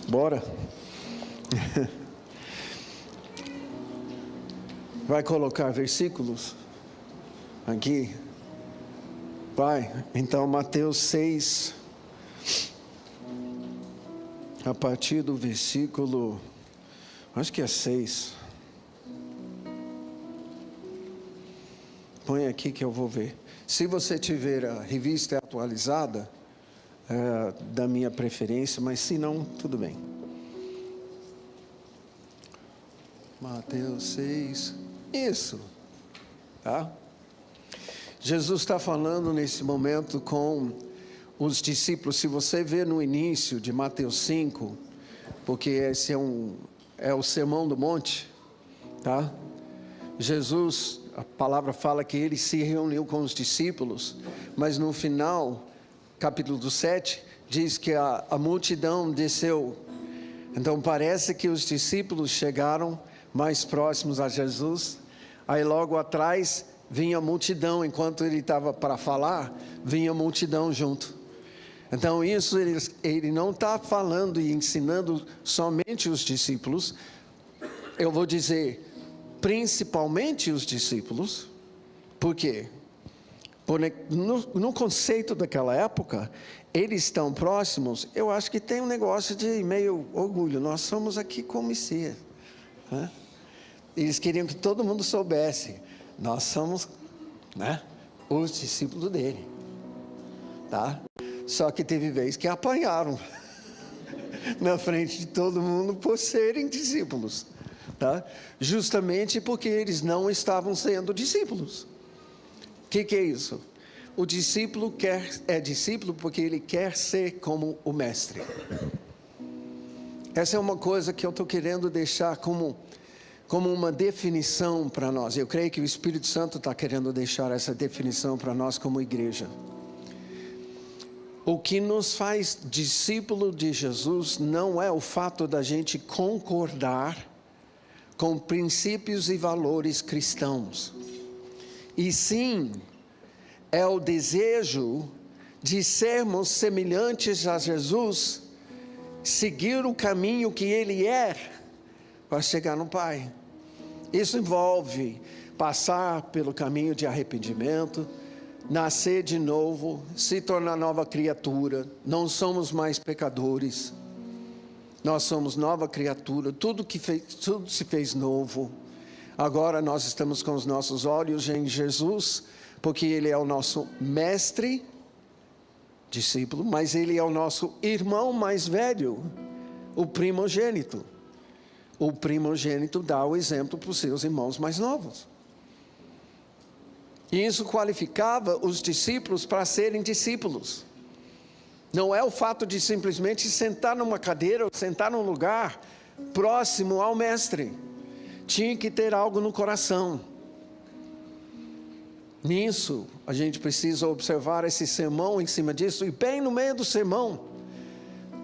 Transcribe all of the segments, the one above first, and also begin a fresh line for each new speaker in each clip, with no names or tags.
Bora. Vai colocar versículos aqui? Vai. Então, Mateus 6, a partir do versículo, acho que é 6. Põe aqui que eu vou ver. Se você tiver a revista atualizada, da minha preferência, mas se não, tudo bem. Mateus 6, isso, tá? Jesus está falando nesse momento com os discípulos. Se você ver no início de Mateus 5, porque esse é o Sermão do Monte, tá? Jesus, a palavra fala que ele se reuniu com os discípulos, mas no final, capítulo 7, diz que a multidão desceu. Então parece que os discípulos chegaram mais próximos a Jesus, aí logo atrás vinha a multidão, enquanto ele estava para falar, vinha a multidão junto. Então isso ele não está falando e ensinando somente os discípulos, eu vou dizer principalmente os discípulos. Por quê? Porque no conceito daquela época, eles estão próximos, eu acho que tem um negócio de meio orgulho, nós somos aqui com o Messias, né? Eles queriam que todo mundo soubesse, nós somos, né, os discípulos dele, tá? Só que teve vez que apanharam na frente de todo mundo por serem discípulos, tá? Justamente porque eles não estavam sendo discípulos. O que é isso? O discípulo é discípulo porque ele quer ser como o mestre. Essa é uma coisa que eu estou querendo deixar como uma definição para nós. Eu creio que o Espírito Santo está querendo deixar essa definição para nós como igreja. O que nos faz discípulo de Jesus não é o fato da gente concordar com princípios e valores cristãos, e sim é o desejo de sermos semelhantes a Jesus, seguir o caminho que Ele é para chegar no Pai. Isso envolve passar pelo caminho de arrependimento, nascer de novo, se tornar nova criatura. Não somos mais pecadores, nós somos nova criatura. Tudo se fez novo. Agora nós estamos com os nossos olhos em Jesus, porque Ele é o nosso mestre, discípulo, mas Ele é o nosso irmão mais velho, o primogênito. O primogênito dá o exemplo para os seus irmãos mais novos. E isso qualificava os discípulos para serem discípulos. Não é o fato de simplesmente sentar numa cadeira ou sentar num lugar próximo ao mestre. Tinha que ter algo no coração. Nisso, a gente precisa observar esse sermão em cima disso. E bem no meio do sermão: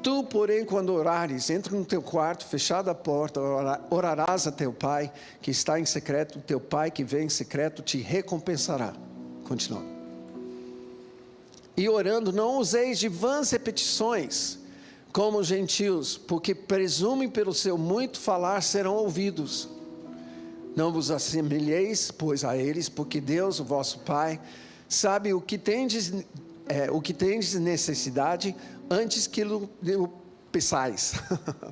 tu, porém, quando orares, entra no teu quarto, fechada a porta, orarás a teu pai, que está em secreto. Teu pai que vem em secreto te recompensará. Continua. E orando, não useis de vãs repetições, como os gentios, porque presumem pelo seu muito falar serão ouvidos. Não vos assemelheis, pois, a eles, porque Deus, o vosso Pai, sabe o que tendes necessidade, antes que o peçais.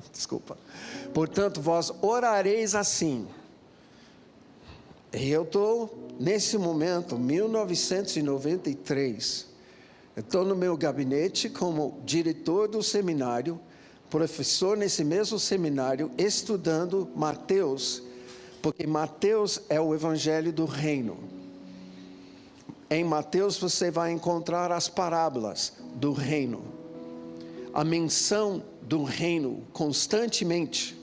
Desculpa. Portanto, vós orareis assim. E eu estou, nesse momento, 1993, eu estou no meu gabinete como diretor do seminário, professor nesse mesmo seminário, estudando Mateus, porque Mateus é o evangelho do reino. Em Mateus você vai encontrar as parábolas do reino, a menção do reino constantemente.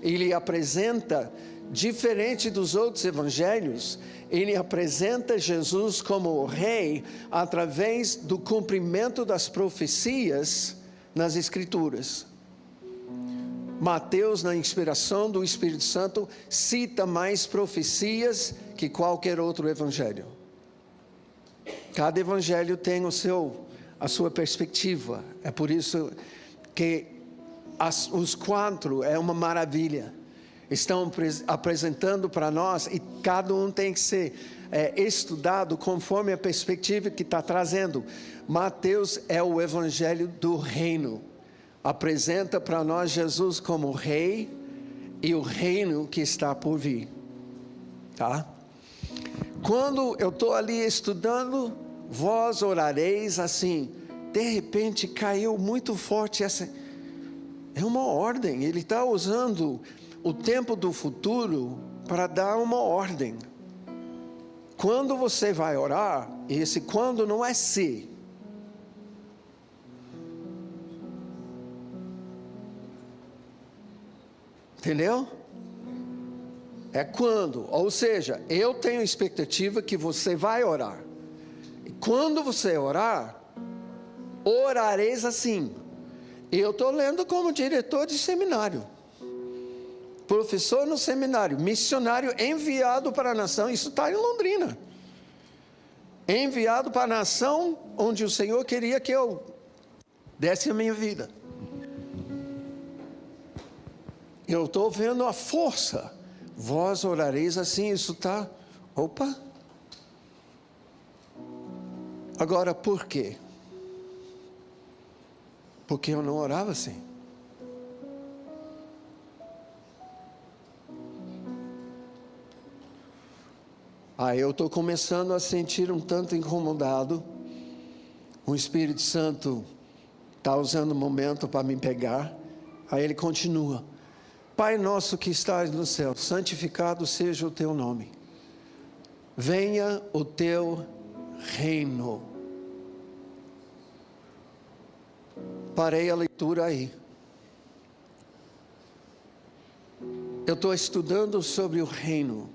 Ele apresenta, diferente dos outros evangelhos, ele apresenta Jesus como o rei através do cumprimento das profecias nas Escrituras. Mateus, na inspiração do Espírito Santo, cita mais profecias que qualquer outro evangelho. Cada evangelho tem a sua perspectiva. É por isso que os 4 é uma maravilha. Estão apresentando para nós e cada um tem que ser estudado conforme a perspectiva que está trazendo. Mateus é o evangelho do reino. Apresenta para nós Jesus como rei e o reino que está por vir. Tá? Quando eu estou ali estudando, vós orareis assim. De repente caiu muito forte essa. É uma ordem. Ele está usando o tempo do futuro para dar uma ordem. Quando você vai orar, esse quando não é se. Entendeu? É quando, ou seja, eu tenho expectativa que você vai orar. E quando você orar, orareis assim. Eu estou lendo como diretor de seminário, professor no seminário, missionário enviado para a nação. Isso está em Londrina. Enviado para a nação onde o Senhor queria que eu desse a minha vida. Eu estou vendo a força. Vós orareis assim, isso está. Opa! Agora, por quê? Porque eu não orava assim. Aí eu estou começando a sentir um tanto incomodado. O Espírito Santo está usando o momento para me pegar. Aí ele continua. Pai nosso que estás no céu, santificado seja o teu nome. Venha o teu reino. Parei a leitura aí. Eu estou estudando sobre o reino.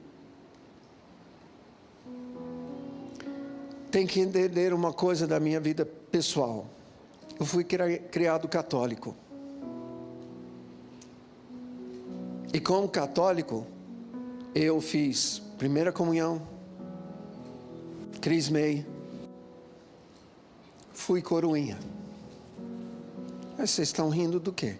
Tem que entender uma coisa da minha vida pessoal. Eu fui criado católico. E como católico, eu fiz primeira comunhão, crismei, fui coroinha. Mas vocês estão rindo do quê?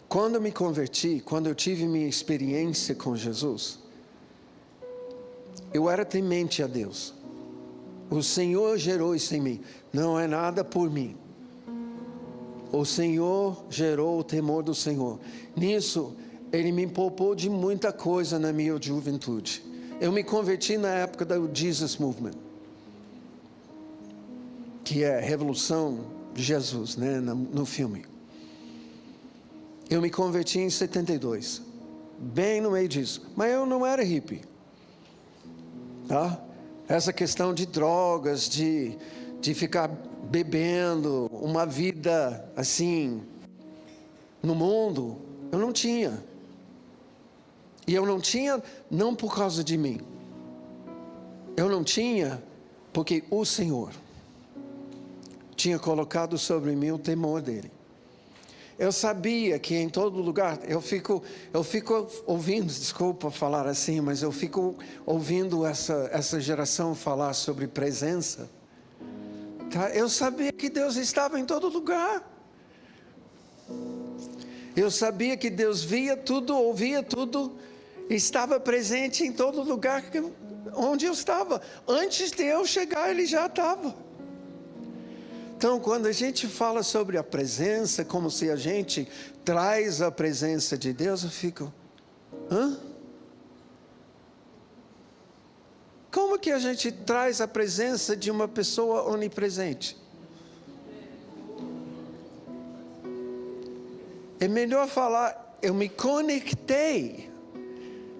Quando eu me converti, quando eu tive minha experiência com Jesus, eu era temente a Deus. O Senhor gerou isso em mim. Não é nada por mim. O Senhor gerou o temor do Senhor. Nisso, Ele me poupou de muita coisa na minha juventude. Eu me converti na época do Jesus Movement, que é a revolução de Jesus, né, no filme. Eu me converti em 72, bem no meio disso. Mas eu não era hippie. Tá? Essa questão de drogas, de ficar bebendo, uma vida assim, no mundo, eu não tinha. E eu não tinha, não por causa de mim. Eu não tinha, porque o Senhor tinha colocado sobre mim o temor dEle. Eu sabia que em todo lugar, eu fico ouvindo, desculpa falar assim, mas eu fico ouvindo essa geração falar sobre presença. Tá? Eu sabia que Deus estava em todo lugar. Eu sabia que Deus via tudo, ouvia tudo, estava presente em todo lugar onde eu estava. Antes de eu chegar, Ele já estava. Então, quando a gente fala sobre a presença, como se a gente traz a presença de Deus, eu fico, hã? Como que a gente traz a presença de uma pessoa onipresente? É melhor falar, eu me conectei.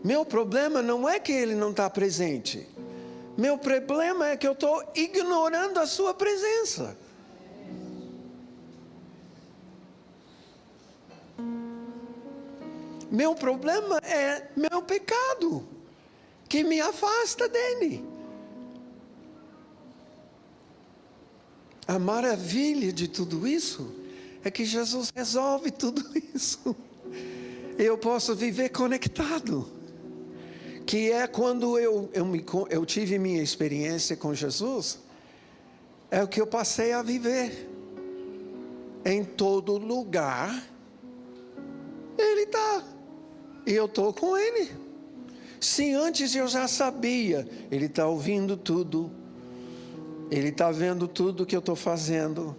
Meu problema não é que Ele não está presente. Meu problema é que eu estou ignorando a sua presença. Meu problema é meu pecado, que me afasta dele. A maravilha de tudo isso é que Jesus resolve tudo isso. Eu posso viver conectado. que é quando eu tive minha experiência com Jesus, é o que eu passei a viver. Em todo lugar, Ele está, e eu estou com Ele. Se antes eu já sabia, Ele está ouvindo tudo, Ele está vendo tudo que eu estou fazendo.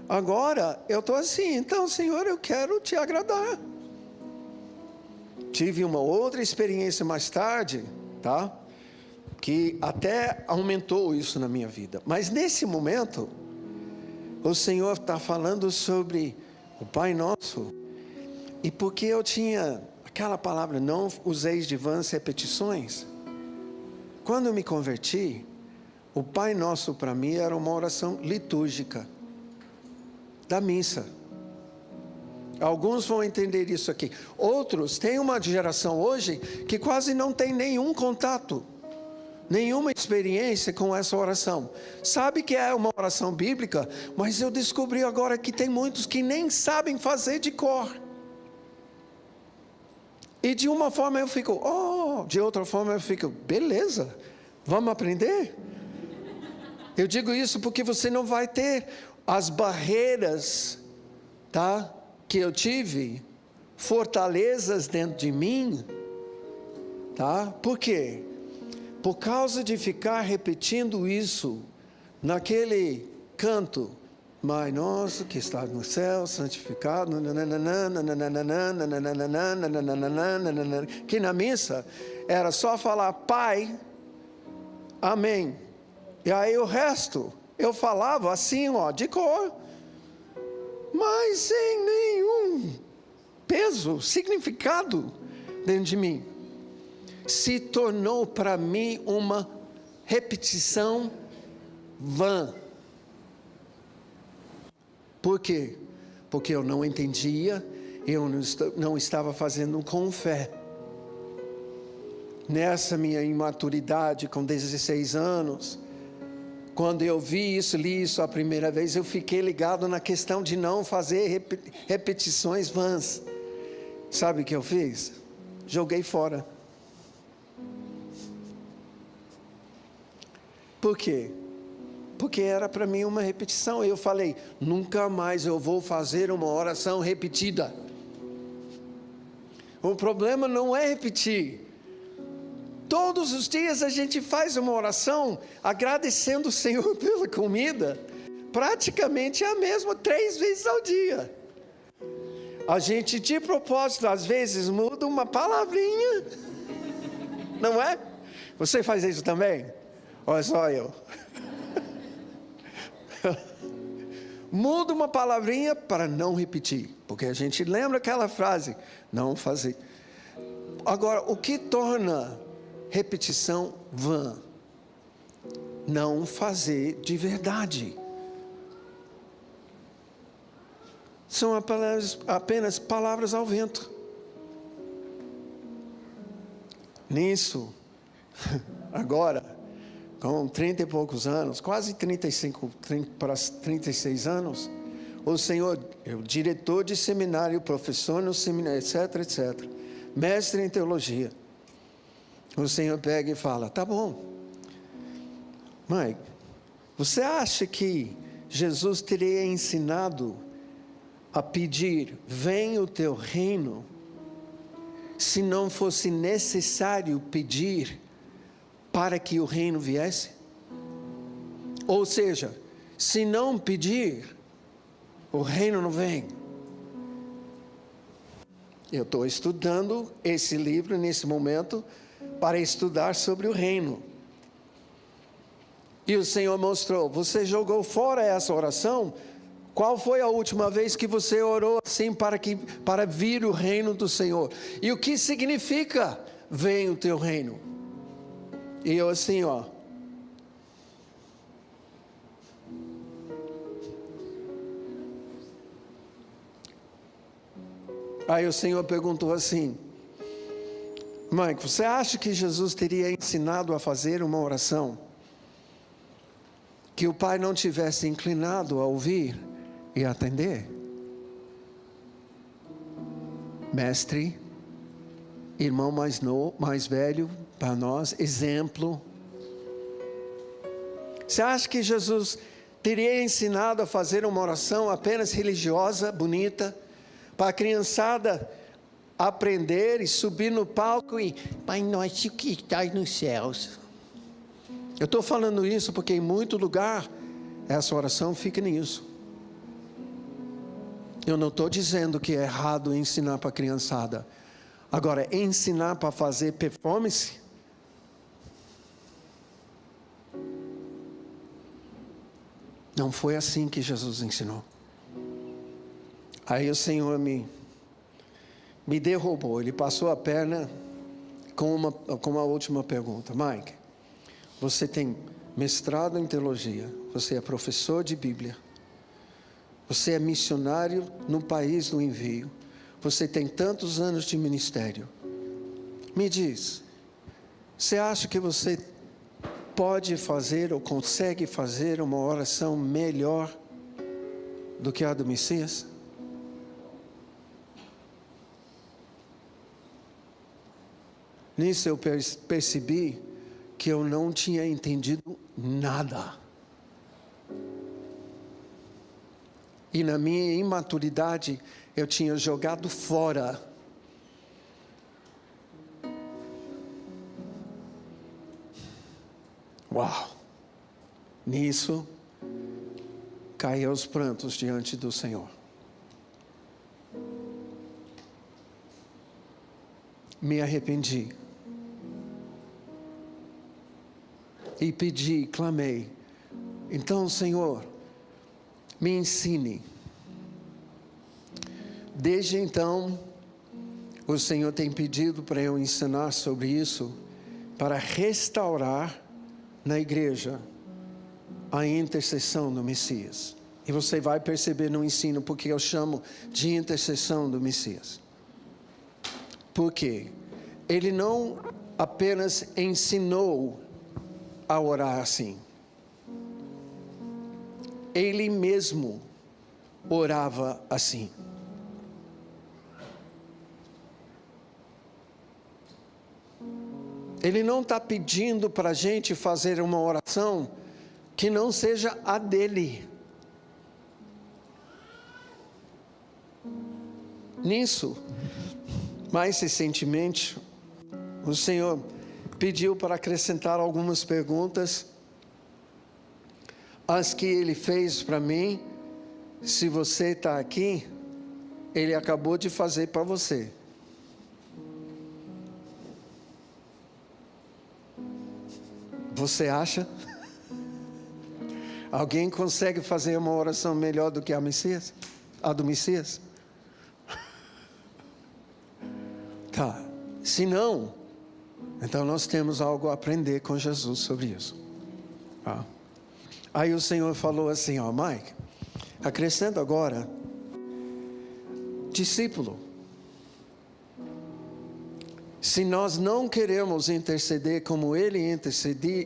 Agora eu estou assim, então Senhor, eu quero te agradar. Tive uma outra experiência mais tarde, tá? Que até aumentou isso na minha vida. Mas nesse momento, o Senhor está falando sobre o Pai Nosso. E porque eu tinha aquela palavra, não useis de vãs repetições. Quando eu me converti, o Pai Nosso para mim era uma oração litúrgica da missa. Alguns vão entender isso aqui. Outros, tem uma geração hoje que quase não tem nenhum contato, nenhuma experiência com essa oração. Sabe que é uma oração bíblica, mas eu descobri agora que tem muitos que nem sabem fazer de cor. E de uma forma eu fico, de outra forma eu fico, beleza, vamos aprender? Eu digo isso porque você não vai ter as barreiras, tá? Que eu tive, fortalezas dentro de mim, tá? Por quê? Por causa de ficar repetindo isso, naquele canto, Pai nosso que está no céu, santificado, que na missa era só falar Pai, Amém. E aí o resto, eu falava assim, de cor, mas sem nenhum peso, significado dentro de mim. Se tornou para mim uma repetição vã. Por quê? Porque eu não entendia, eu não estava fazendo com fé. Nessa minha imaturidade, com 16 anos, quando eu vi isso, li isso a primeira vez, eu fiquei ligado na questão de não fazer repetições vãs. Sabe o que eu fiz? Joguei fora. Por quê? Porque era para mim uma repetição. Eu falei, nunca mais eu vou fazer uma oração repetida. O problema não é repetir. Todos os dias a gente faz uma oração agradecendo o Senhor pela comida. Praticamente é a mesma 3 vezes ao dia. A gente de propósito às vezes muda uma palavrinha. Não é? Você faz isso também? Ou é só eu? Muda uma palavrinha para não repetir. Porque a gente lembra aquela frase, não fazer. Agora, o que torna repetição vã? Não fazer de verdade. São apenas palavras ao vento. Nisso, agora, com 30 e poucos anos, quase 35 para 36 anos, o Senhor, eu diretor de seminário, professor no seminário, etc, etc, mestre em teologia, o Senhor pega e fala, tá bom, Mike, você acha que Jesus teria ensinado a pedir, venha o teu reino, se não fosse necessário pedir para que o reino viesse? Ou seja, se não pedir, o reino não vem. Eu estou estudando esse livro nesse momento para estudar sobre o reino. E o Senhor mostrou, você jogou fora essa oração? Qual foi a última vez que você orou assim para vir o reino do Senhor? E o que significa vem o teu reino? E eu assim, Aí o Senhor perguntou assim, Mike, você acha que Jesus teria ensinado a fazer uma oração que o Pai não tivesse inclinado a ouvir e atender? Mestre, irmão mais velho, para nós, exemplo. Você acha que Jesus teria ensinado a fazer uma oração apenas religiosa, bonita, para a criançada aprender e subir no palco e Pai nosso que estás nos céus? Eu estou falando isso porque em muito lugar essa oração fica nisso. Eu não estou dizendo que é errado ensinar para a criançada. Agora, ensinar para fazer performance? Não foi assim que Jesus ensinou. Aí o Senhor me derrubou. Ele passou a perna com uma última pergunta. Mike, você tem mestrado em teologia, você é professor de Bíblia, você é missionário no país do envio, você tem tantos anos de ministério. Me diz, você acha que você pode fazer ou consegue fazer uma oração melhor do que a do Messias? Nisso eu percebi que eu não tinha entendido nada. E na minha imaturidade, eu tinha jogado fora. Uau! Nisso, caí aos prantos diante do Senhor. Me arrependi. E pedi, clamei. Então, Senhor, me ensine. Desde então, o Senhor tem pedido para eu ensinar sobre isso, para restaurar na igreja a intercessão do Messias. E você vai perceber no ensino porque eu chamo de intercessão do Messias. Por quê? Ele não apenas ensinou a orar assim. Ele mesmo orava assim. Ele não está pedindo para a gente fazer uma oração que não seja a dele. Nisso, mais recentemente, o Senhor pediu para acrescentar algumas perguntas, as que Ele fez para mim. Se você está aqui, Ele acabou de fazer para você. Você acha? Alguém consegue fazer uma oração melhor do que a do Messias? Tá. Se não, então nós temos algo a aprender com Jesus sobre isso. Tá? Aí o Senhor falou assim, Mike, acrescenta agora, discípulo. Se nós não queremos interceder como Ele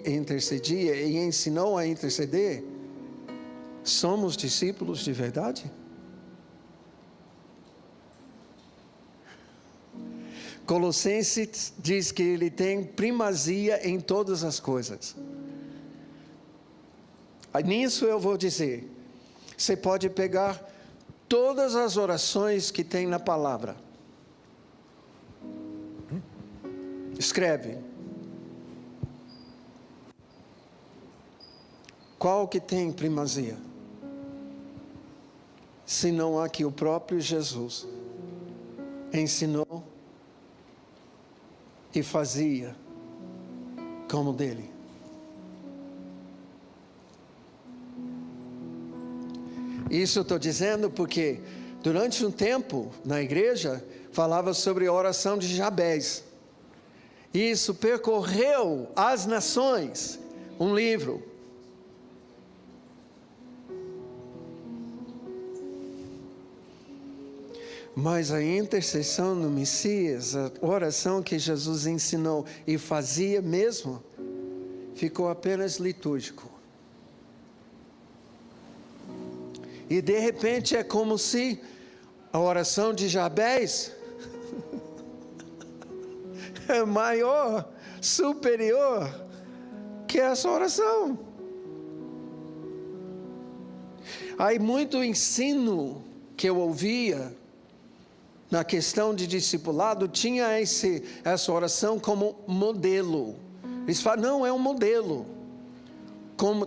intercedia e ensinou a interceder, somos discípulos de verdade? Colossenses diz que Ele tem primazia em todas as coisas. Nisso eu vou dizer, você pode pegar todas as orações que tem na palavra. Escreve. Qual que tem primazia? Se não há que o próprio Jesus ensinou e fazia como dele. Isso eu estou dizendo porque durante um tempo na igreja falava sobre a oração de Jabez. Isso percorreu as nações, um livro. Mas a intercessão do Messias, a oração que Jesus ensinou e fazia mesmo, ficou apenas litúrgico. E de repente é como se a oração de Jabez é maior superior que essa oração. Aí muito ensino que eu ouvia na questão de discipulado tinha essa oração como modelo. Eles falam, não, é um modelo.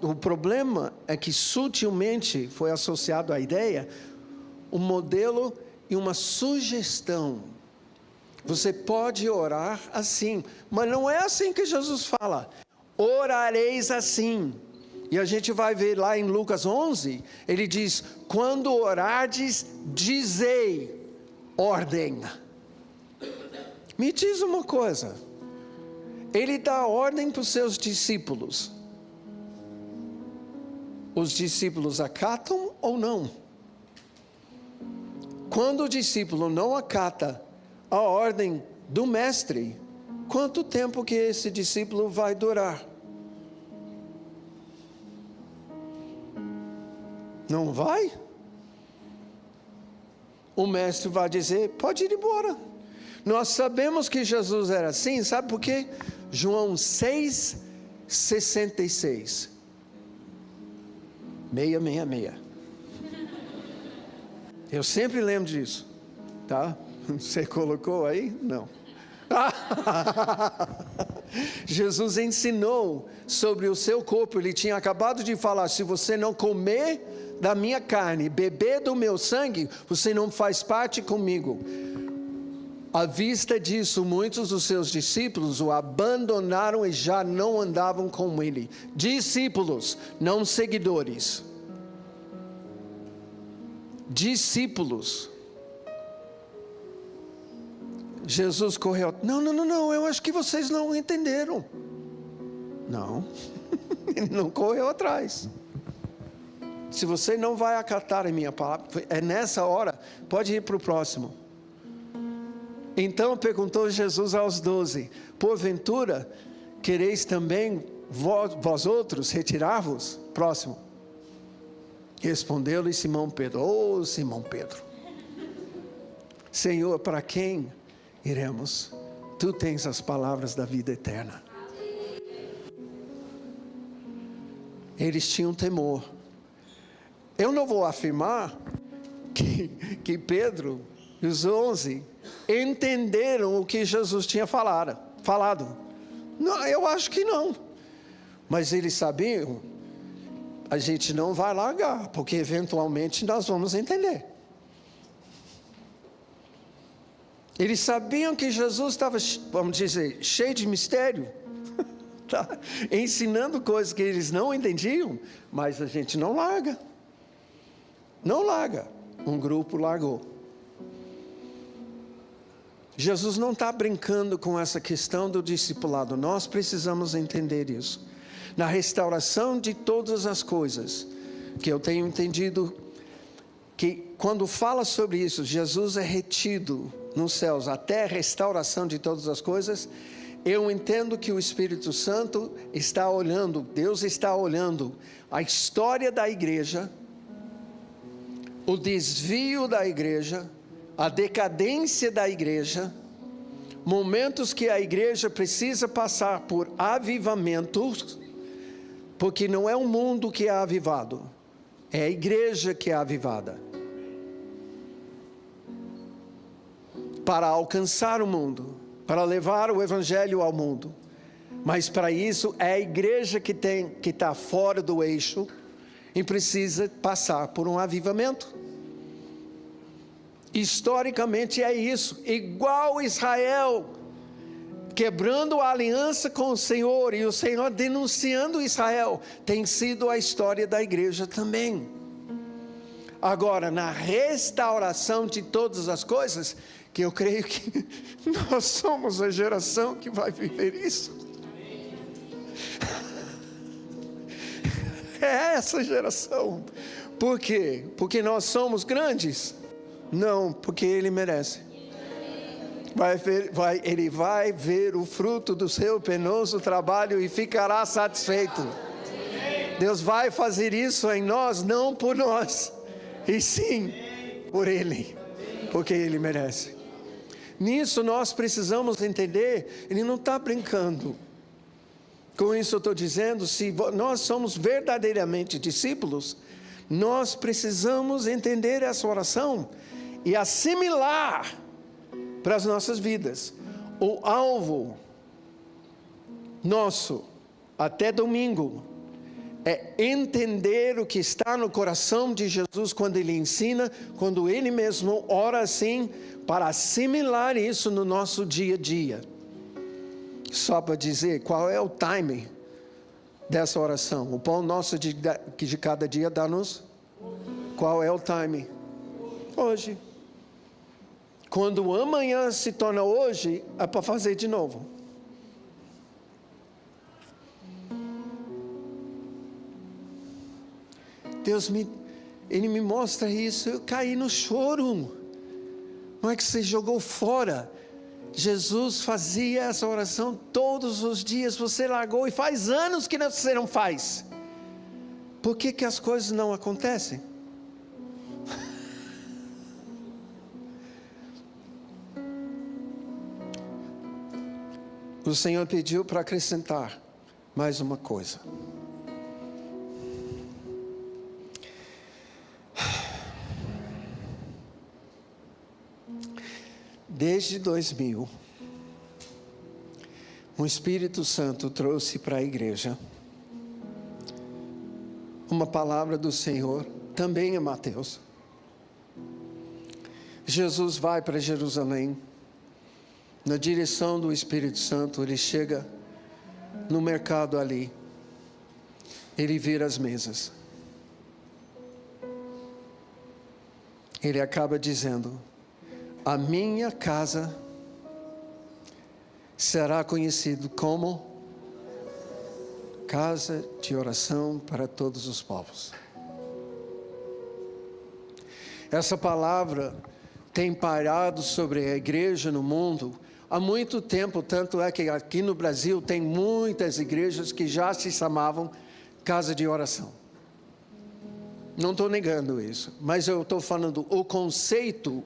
O problema é que sutilmente foi associado à ideia, um modelo e uma sugestão. Você pode orar assim, mas não é assim que Jesus fala. Orareis assim. E a gente vai ver lá em Lucas 11, ele diz, quando orardes, dizei ordem. Me diz uma coisa, ele dá ordem para os seus discípulos. Os discípulos acatam ou não? Quando o discípulo não acata a ordem do mestre, quanto tempo que esse discípulo vai durar? Não vai? O mestre vai dizer, pode ir embora. Nós sabemos que Jesus era assim, sabe por quê? João 6,66. 666. Eu sempre lembro disso, tá? Você colocou aí? Não. Jesus ensinou sobre o seu corpo. Ele tinha acabado de falar, se você não comer da minha carne, beber do meu sangue, você não faz parte comigo. À vista disso, muitos dos seus discípulos o abandonaram e já não andavam com ele. Discípulos, não seguidores. Discípulos. Jesus correu, não, eu acho que vocês não entenderam. Não, ele não correu atrás. Se você não vai acatar a minha palavra, é nessa hora, pode ir para o próximo. Então perguntou Jesus aos 12, porventura, quereis também vós outros retirar-vos? Próximo. Respondeu-lhe Simão Pedro, Simão Pedro, Senhor, para quem iremos? Tu tens as palavras da vida eterna. Eles tinham temor. Eu não vou afirmar que Pedro e os 11 entenderam o que Jesus tinha falado. Não, eu acho que não. Mas eles sabiam, a gente não vai largar, porque eventualmente nós vamos entender. Eles sabiam que Jesus estava, vamos dizer, cheio de mistério, tá? Ensinando coisas que eles não entendiam, mas a gente não larga. Não larga. Um grupo largou. Jesus não está brincando com essa questão do discipulado. Nós precisamos entender isso. Na restauração de todas as coisas, que eu tenho entendido, que quando fala sobre isso, Jesus é retido nos céus até a restauração de todas as coisas. Eu entendo que o Espírito Santo está olhando, Deus está olhando a história da igreja, o desvio da igreja, a decadência da igreja, momentos que a igreja precisa passar por avivamentos, porque não é o mundo que é avivado, é a igreja que é avivada, para alcançar o mundo, para levar o evangelho ao mundo. Mas para isso é a igreja que está fora do eixo e precisa passar por um avivamento. Historicamente é isso, igual Israel quebrando a aliança com o Senhor e o Senhor denunciando Israel, tem sido a história da igreja também. Agora, na restauração de todas as coisas, que eu creio que nós somos a geração que vai viver isso. É essa geração. Por quê? Porque nós somos grandes? Não, porque Ele merece. Ele vai ver o fruto do seu penoso trabalho e ficará satisfeito. Deus vai fazer isso em nós, não por nós, e sim por Ele, porque Ele merece. Nisso nós precisamos entender, ele não está brincando. Com isso eu estou dizendo, se nós somos verdadeiramente discípulos, nós precisamos entender essa oração e assimilar para as nossas vidas. O alvo nosso, até domingo, é entender o que está no coração de Jesus quando Ele ensina, quando Ele mesmo ora assim, para assimilar isso no nosso dia a dia. Só para dizer qual é o timing dessa oração. O pão nosso de cada dia dá-nos. Qual é o timing? Hoje. Quando amanhã se torna hoje, é para fazer de novo. Ele me mostra isso, eu caí no choro. Não é que você jogou fora. Jesus fazia essa oração todos os dias, você largou e faz anos que você não faz. Por que as coisas não acontecem? O Senhor pediu para acrescentar mais uma coisa. Desde 2000, o Espírito Santo trouxe para a igreja uma palavra do Senhor, também em Mateus. Jesus vai para Jerusalém, na direção do Espírito Santo, ele chega no mercado ali, ele vira as mesas. Ele acaba dizendo: a minha casa será conhecido como casa de oração para todos os povos. Essa palavra tem pairado sobre a igreja no mundo há muito tempo, tanto é que aqui no Brasil tem muitas igrejas que já se chamavam casa de oração. Não estou negando isso, mas eu estou falando o conceito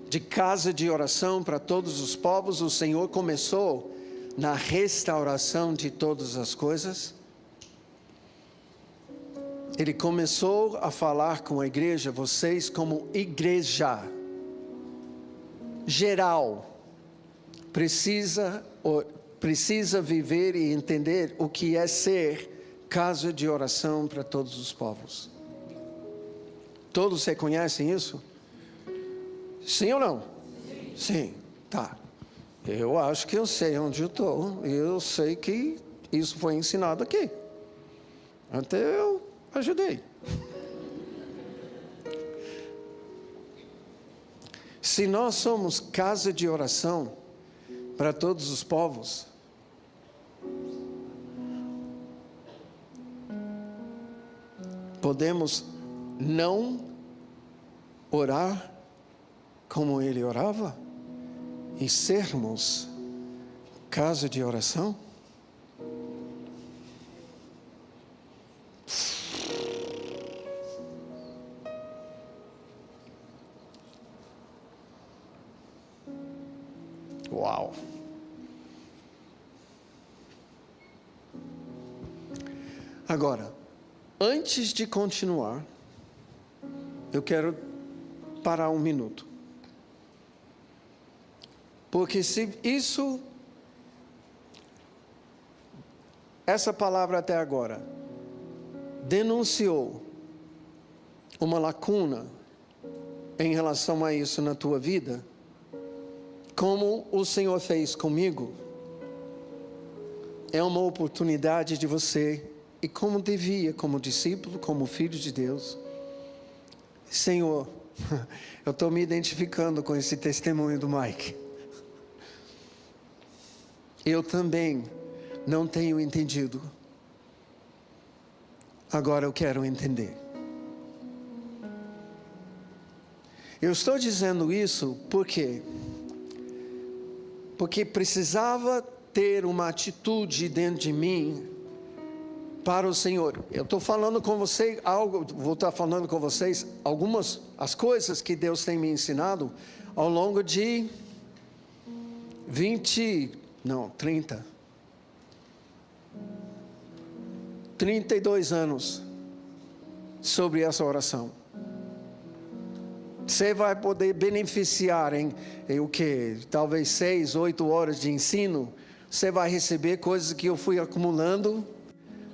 de casa de oração para todos os povos. O Senhor começou na restauração de todas as coisas. Ele começou a falar com a igreja, vocês como igreja geral, precisa viver e entender o que é ser casa de oração para todos os povos. Todos reconhecem isso? Sim ou não? Sim, tá. Eu acho que eu sei onde eu estou. Eu sei que isso foi ensinado aqui. Até eu ajudei. Se nós somos casa de oração para todos os povos, podemos não orar como ele orava e sermos casa de oração? Uau! Agora, antes de continuar, eu quero parar um minuto. Porque se essa palavra até agora, denunciou uma lacuna em relação a isso na tua vida, como o Senhor fez comigo, é uma oportunidade de você, e como devia, como discípulo, como filho de Deus, Senhor, eu estou me identificando com esse testemunho do Mike. Eu também não tenho entendido. Agora eu quero entender. Eu estou dizendo isso porque precisava ter uma atitude dentro de mim para o Senhor. Eu estou falando com você vou estar falando com vocês as coisas que Deus tem me ensinado ao longo de 32 anos sobre essa oração. Você vai poder beneficiar em o que? Talvez 6, 8 horas de ensino. Você vai receber coisas que eu fui acumulando.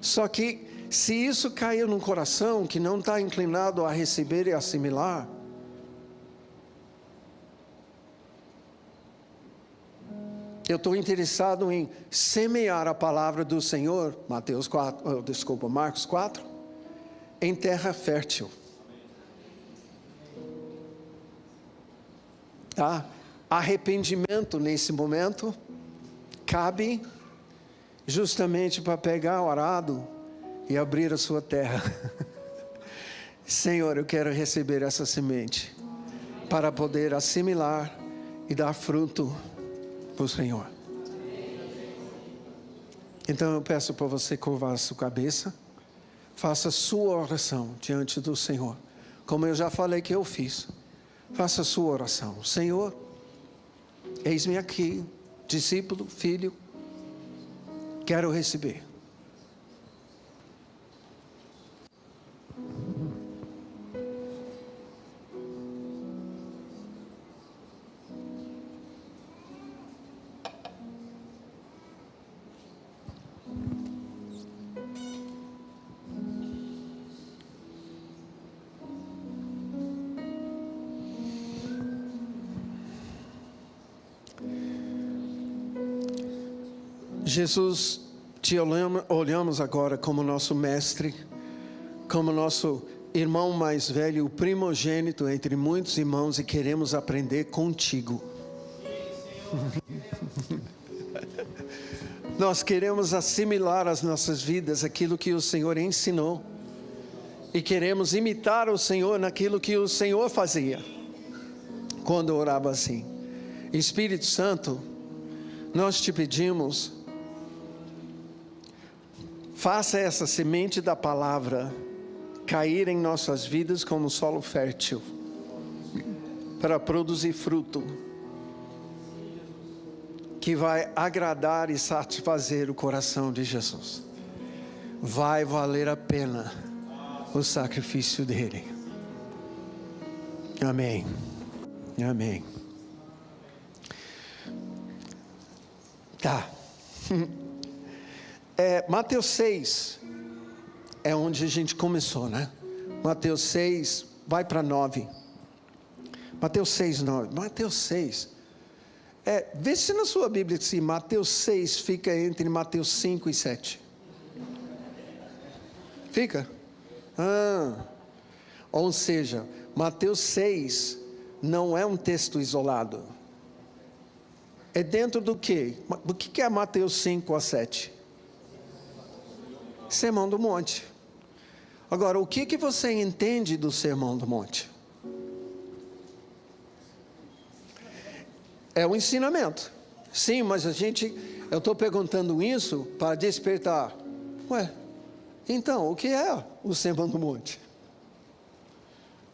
Só que se isso caiu num coração que não está inclinado a receber e assimilar, eu estou interessado em semear a palavra do Senhor, Marcos 4, em terra fértil. Tá? Arrependimento nesse momento cabe justamente para pegar o arado e abrir a sua terra. Senhor, eu quero receber essa semente para poder assimilar e dar fruto para o Senhor. Então eu peço para você curvar a sua cabeça, faça a sua oração diante do Senhor, como eu já falei que eu fiz. Faça a sua oração. Senhor, eis-me aqui, discípulo, filho, quero receber. Jesus, te olhamos agora como nosso mestre, como nosso irmão mais velho, o primogênito entre muitos irmãos, e queremos aprender contigo. Nós queremos assimilar às nossas vidas aquilo que o Senhor ensinou, e queremos imitar o Senhor naquilo que o Senhor fazia, quando orava assim. Espírito Santo, nós te pedimos, faça essa semente da palavra cair em nossas vidas como solo fértil, para produzir fruto, que vai agradar e satisfazer o coração de Jesus. Vai valer a pena o sacrifício dele. Amém. Amém. Tá. Mateus 6 é onde a gente começou, né? Mateus 6, vai para 9. Mateus 6, 9. Mateus 6. Vê se na sua Bíblia se Mateus 6 fica entre Mateus 5 e 7. Fica? Ou seja, Mateus 6 não é um texto isolado. É dentro do quê? Do que é Mateus 5 a 7? Sermão do Monte. Agora, o que você entende do Sermão do Monte? É um ensinamento. Sim, mas eu estou perguntando isso para despertar. Então, o que é o Sermão do Monte?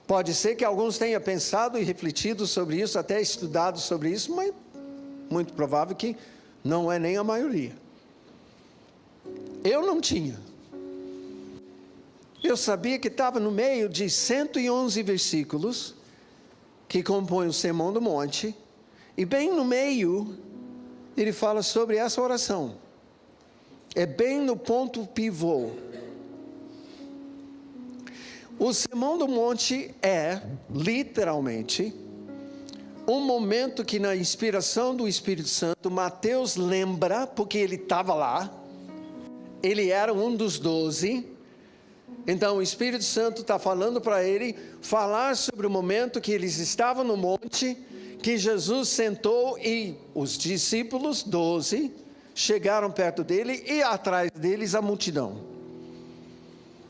Pode ser que alguns tenham pensado e refletido sobre isso, até estudado sobre isso, mas muito provável que não é nem a maioria. Eu não tinha. Eu sabia que estava no meio de 111 versículos que compõem o Sermão do Monte, e bem no meio ele fala sobre essa oração. É bem no ponto pivô. O Sermão do Monte é, literalmente, um momento que na inspiração do Espírito Santo, Mateus lembra, porque ele estava lá, ele era um dos 12, então o Espírito Santo está falando para ele, falar sobre o momento que eles estavam no monte, que Jesus sentou e os discípulos, 12, chegaram perto dele e atrás deles a multidão.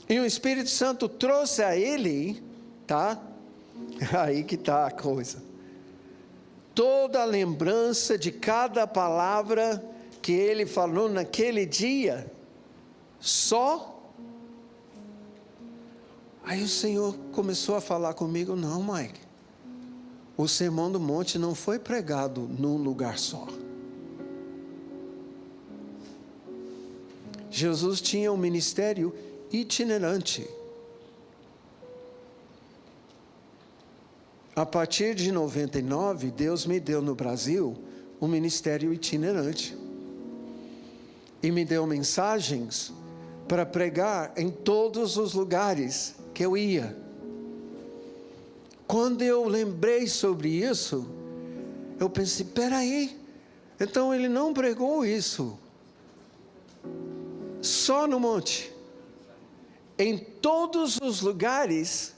E o Espírito Santo trouxe a ele, tá? Aí que está a coisa. Toda a lembrança de cada palavra que ele falou naquele dia, só. Aí o Senhor começou a falar comigo, não, Mike. o Sermão do Monte não foi pregado num lugar só. Jesus tinha um ministério itinerante. A partir de 99, Deus me deu no Brasil um ministério itinerante. E me deu mensagens para pregar em todos os lugares que eu ia. Quando eu lembrei sobre isso, eu pensei, peraí, então ele não pregou isso só no monte. Em todos os lugares,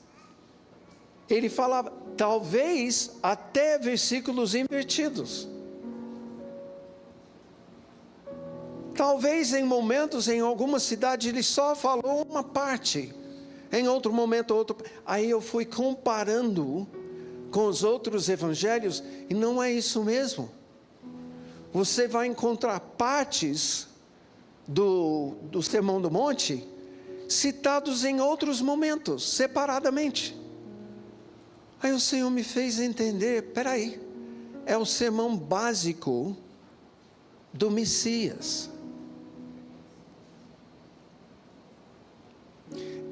ele falava, talvez até versículos invertidos. Talvez em momentos, em alguma cidade, ele só falou uma parte. Em outro momento, outro. Aí eu fui comparando com os outros evangelhos, e não é isso mesmo. Você vai encontrar partes do Sermão do Monte citados em outros momentos, separadamente. Aí o Senhor me fez entender, peraí, é o sermão básico do Messias.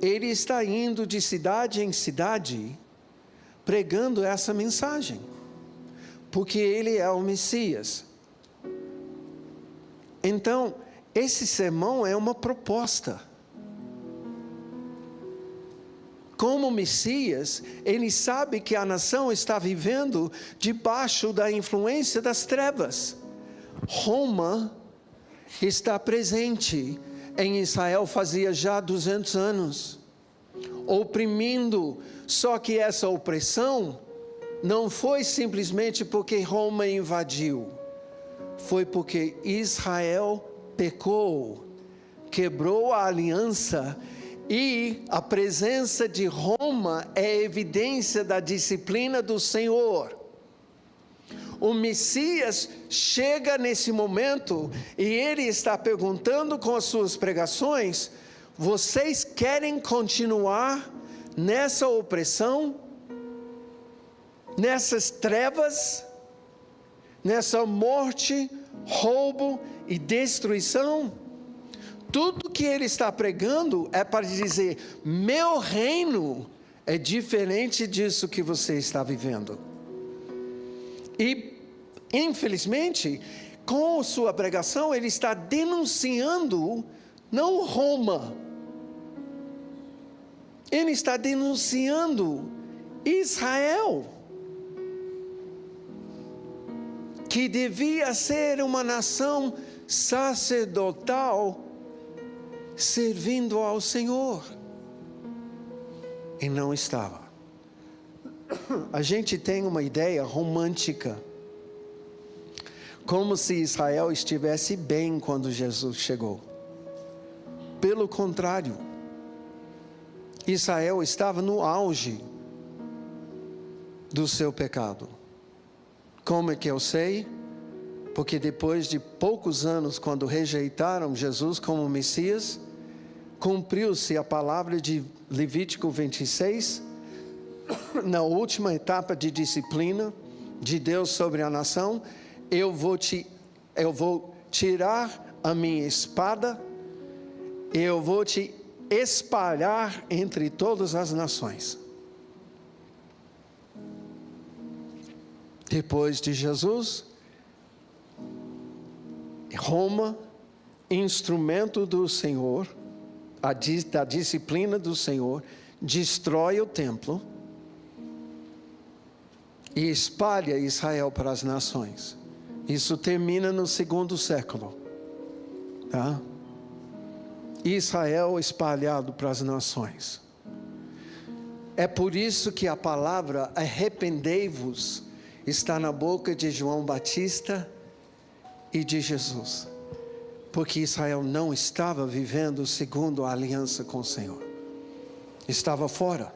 Ele está indo de cidade em cidade, pregando essa mensagem, porque ele é o Messias. Então, esse sermão é uma proposta. Como Messias, ele sabe que a nação está vivendo debaixo da influência das trevas. Roma está presente em Israel fazia já 200 anos, oprimindo. Só que essa opressão não foi simplesmente porque Roma invadiu, foi porque Israel pecou, quebrou a aliança, e a presença de Roma é evidência da disciplina do Senhor. O Messias chega nesse momento e ele está perguntando com as suas pregações: vocês querem continuar nessa opressão, nessas trevas, nessa morte, roubo e destruição? Tudo que ele está pregando é para dizer: meu reino é diferente disso que você está vivendo. E, infelizmente, com sua pregação, ele está denunciando, não Roma, ele está denunciando Israel, que devia ser uma nação sacerdotal, servindo ao Senhor, e não estava. A gente tem uma ideia romântica, como se Israel estivesse bem quando Jesus chegou. Pelo contrário, Israel estava no auge do seu pecado. Como é que eu sei? Porque depois de poucos anos, quando rejeitaram Jesus como Messias, cumpriu-se a palavra de Levítico 26, na última etapa de disciplina de Deus sobre a nação: eu vou tirar a minha espada, eu vou te espalhar entre todas as nações. Depois de Jesus, Roma, instrumento do Senhor, da disciplina do Senhor, destrói o templo e espalha Israel para as nações. Isso termina no 2º século, tá? Israel espalhado para as nações. É por isso que a palavra arrependei-vos está na boca de João Batista e de Jesus, porque Israel não estava vivendo segundo a aliança com o Senhor, estava fora.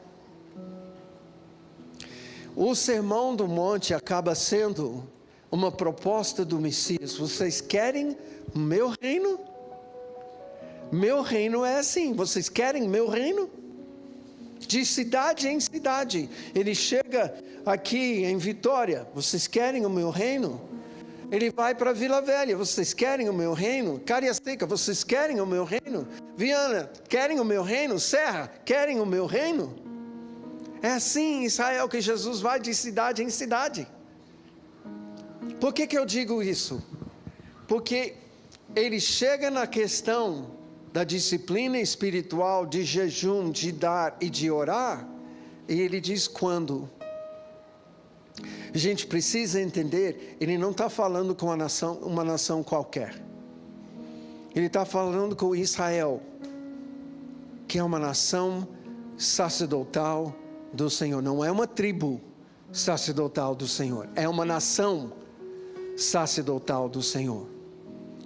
O Sermão do Monte acaba sendo uma proposta do Messias: vocês querem o meu reino? Meu reino é assim, vocês querem meu reino? de cidade em cidade. Ele chega aqui em Vitória, vocês querem o meu reino? Ele vai para Vila Velha, vocês querem o meu reino? Cariacica, vocês querem o meu reino? Viana, querem o meu reino? Serra, querem o meu reino? É assim em Israel que Jesus vai de cidade em cidade. Por que eu digo isso? Porque ele chega na questão da disciplina espiritual, de jejum, de dar e de orar, e ele diz quando. A gente precisa entender, ele não está falando com uma nação qualquer. Ele está falando com Israel, que é uma nação sacerdotal do Senhor. Não é uma tribo sacerdotal do Senhor, é uma nação sacerdotal do Senhor.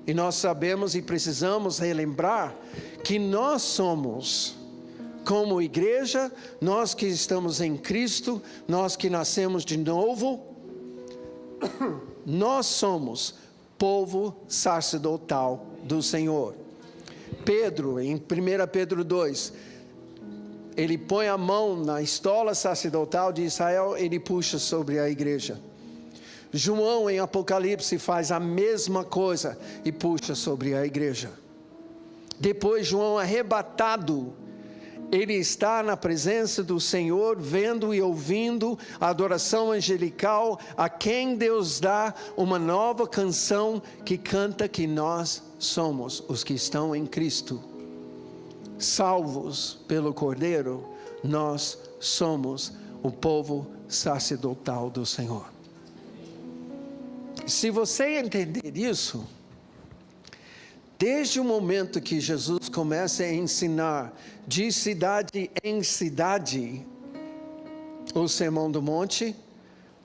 E nós sabemos e precisamos relembrar que nós somos, como igreja, nós que estamos em Cristo, nós que nascemos de novo, nós somos povo sacerdotal do Senhor. Pedro, em 1 Pedro 2, ele põe a mão na estola sacerdotal de Israel, ele puxa sobre a igreja. João, em Apocalipse, faz a mesma coisa e puxa sobre a igreja. Depois, João arrebatado, ele está na presença do Senhor, vendo e ouvindo a adoração angelical, a quem Deus dá uma nova canção que canta que nós somos os que estão em Cristo. Salvos pelo Cordeiro, nós somos o povo sacerdotal do Senhor. Se você entender isso, desde o momento que Jesus começa a ensinar de cidade em cidade o Sermão do Monte,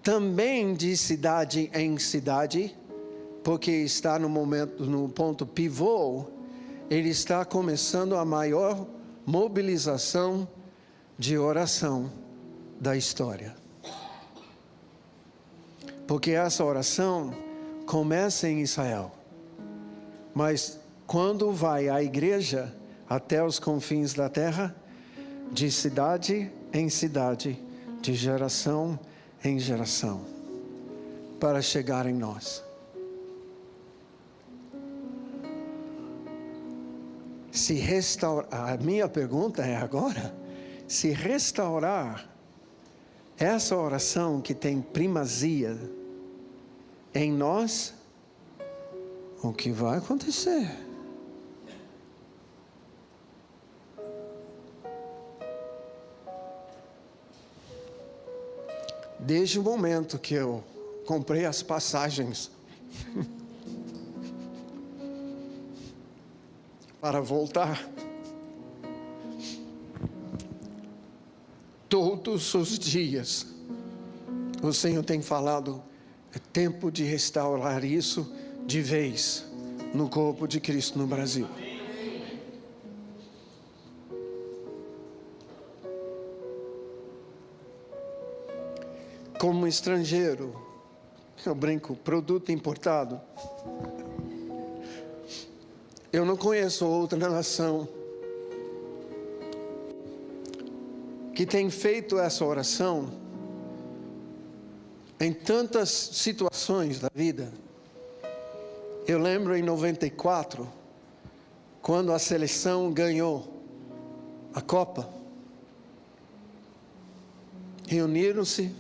também de cidade em cidade, porque está no ponto pivô, ele está começando a maior mobilização de oração da história. Porque essa oração começa em Israel, mas quando vai a igreja até os confins da terra, de cidade em cidade, de geração em geração, para chegar em nós. Se restaurar, a minha pergunta é agora, se restaurar essa oração que tem primazia em nós, o que vai acontecer? Desde o momento que eu comprei as passagens para voltar, todos os dias o Senhor tem falado, é tempo de restaurar isso de vez no corpo de Cristo no Brasil. Como estrangeiro, eu brinco, produto importado, eu não conheço outra nação que tem feito essa oração em tantas situações da vida. Eu lembro em 94, quando a seleção ganhou a Copa, reuniram-se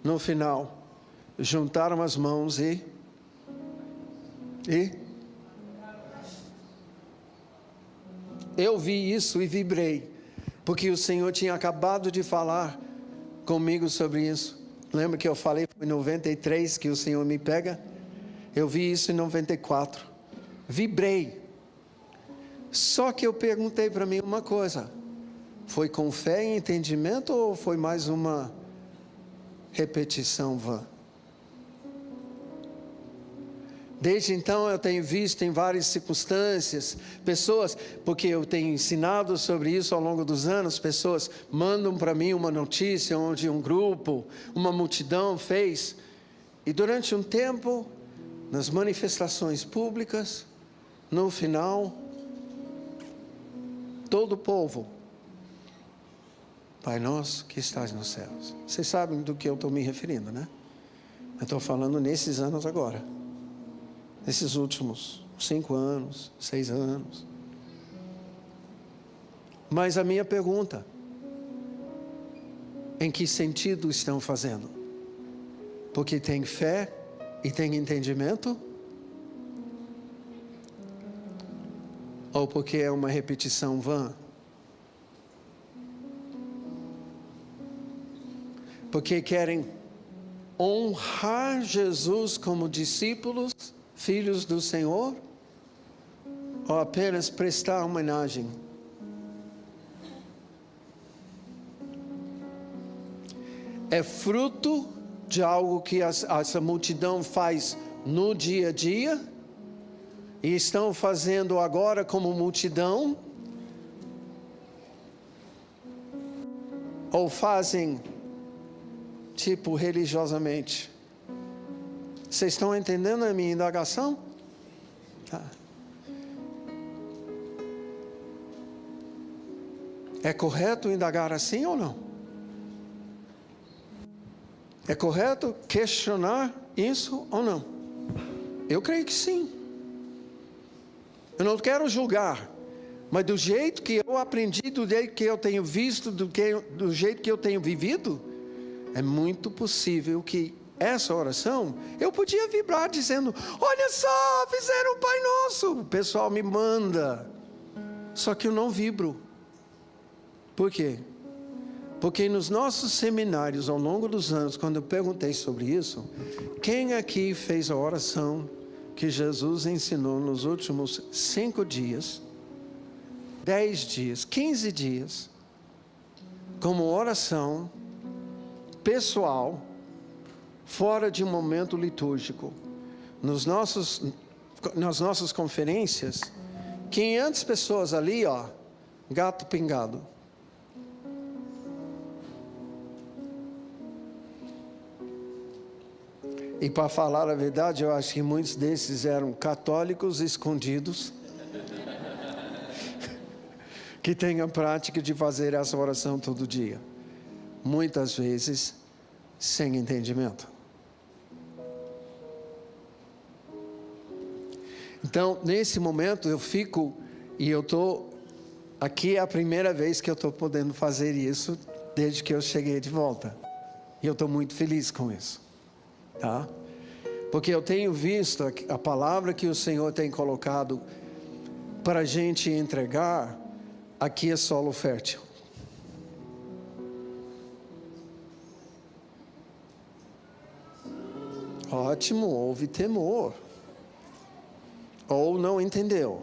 no final, juntaram as mãos e eu vi isso e vibrei, porque o Senhor tinha acabado de falar comigo sobre isso. Lembra que eu falei, foi em 93 que o Senhor me pega? Eu vi isso em 94. Vibrei. Só que eu perguntei para mim uma coisa. Foi com fé e entendimento ou foi mais uma repetição vã? Desde então eu tenho visto em várias circunstâncias, pessoas, porque eu tenho ensinado sobre isso ao longo dos anos, pessoas mandam para mim uma notícia onde um grupo, uma multidão fez, e durante um tempo, nas manifestações públicas, no final, todo o povo Pai nosso que estás nos céus. Vocês sabem do que eu estou me referindo, né? Eu estou falando nesses anos agora. Nesses últimos 5 anos, 6 anos. Mas a minha pergunta, em que sentido estão fazendo? Porque tem fé e tem entendimento? Ou porque é uma repetição vã? Porque querem honrar Jesus como discípulos, filhos do Senhor? Ou apenas prestar homenagem? É fruto de algo que essa multidão faz no dia a dia? E estão fazendo agora como multidão? Ou fazem tipo religiosamente? Vocês estão entendendo a minha indagação? Tá. É correto indagar assim ou não? É correto questionar isso ou não? Eu creio que sim. Eu não quero julgar, mas do jeito que eu aprendi, do jeito que eu tenho visto, do jeito que eu tenho vivido, é muito possível que essa oração, eu podia vibrar dizendo, olha só, fizeram o Pai Nosso. O pessoal me manda. Só que eu não vibro. Por quê? Porque nos nossos seminários, ao longo dos anos, quando eu perguntei sobre isso, quem aqui fez a oração que Jesus ensinou nos últimos 5 dias, 10 dias, 15 dias, como oração pessoal, fora de um momento litúrgico? Nas nossas conferências, 500 pessoas ali, ó, gato pingado. E para falar a verdade, eu acho que muitos desses eram católicos escondidos, que têm a prática de fazer essa oração todo dia. Muitas vezes, sem entendimento. Então, nesse momento, eu fico, e eu estou, aqui é a primeira vez que eu estou podendo fazer isso, desde que eu cheguei de volta. E eu estou muito feliz com isso. Tá? Porque eu tenho visto a palavra que o Senhor tem colocado para a gente entregar, aqui é solo fértil. Ótimo, houve temor. Ou não entendeu.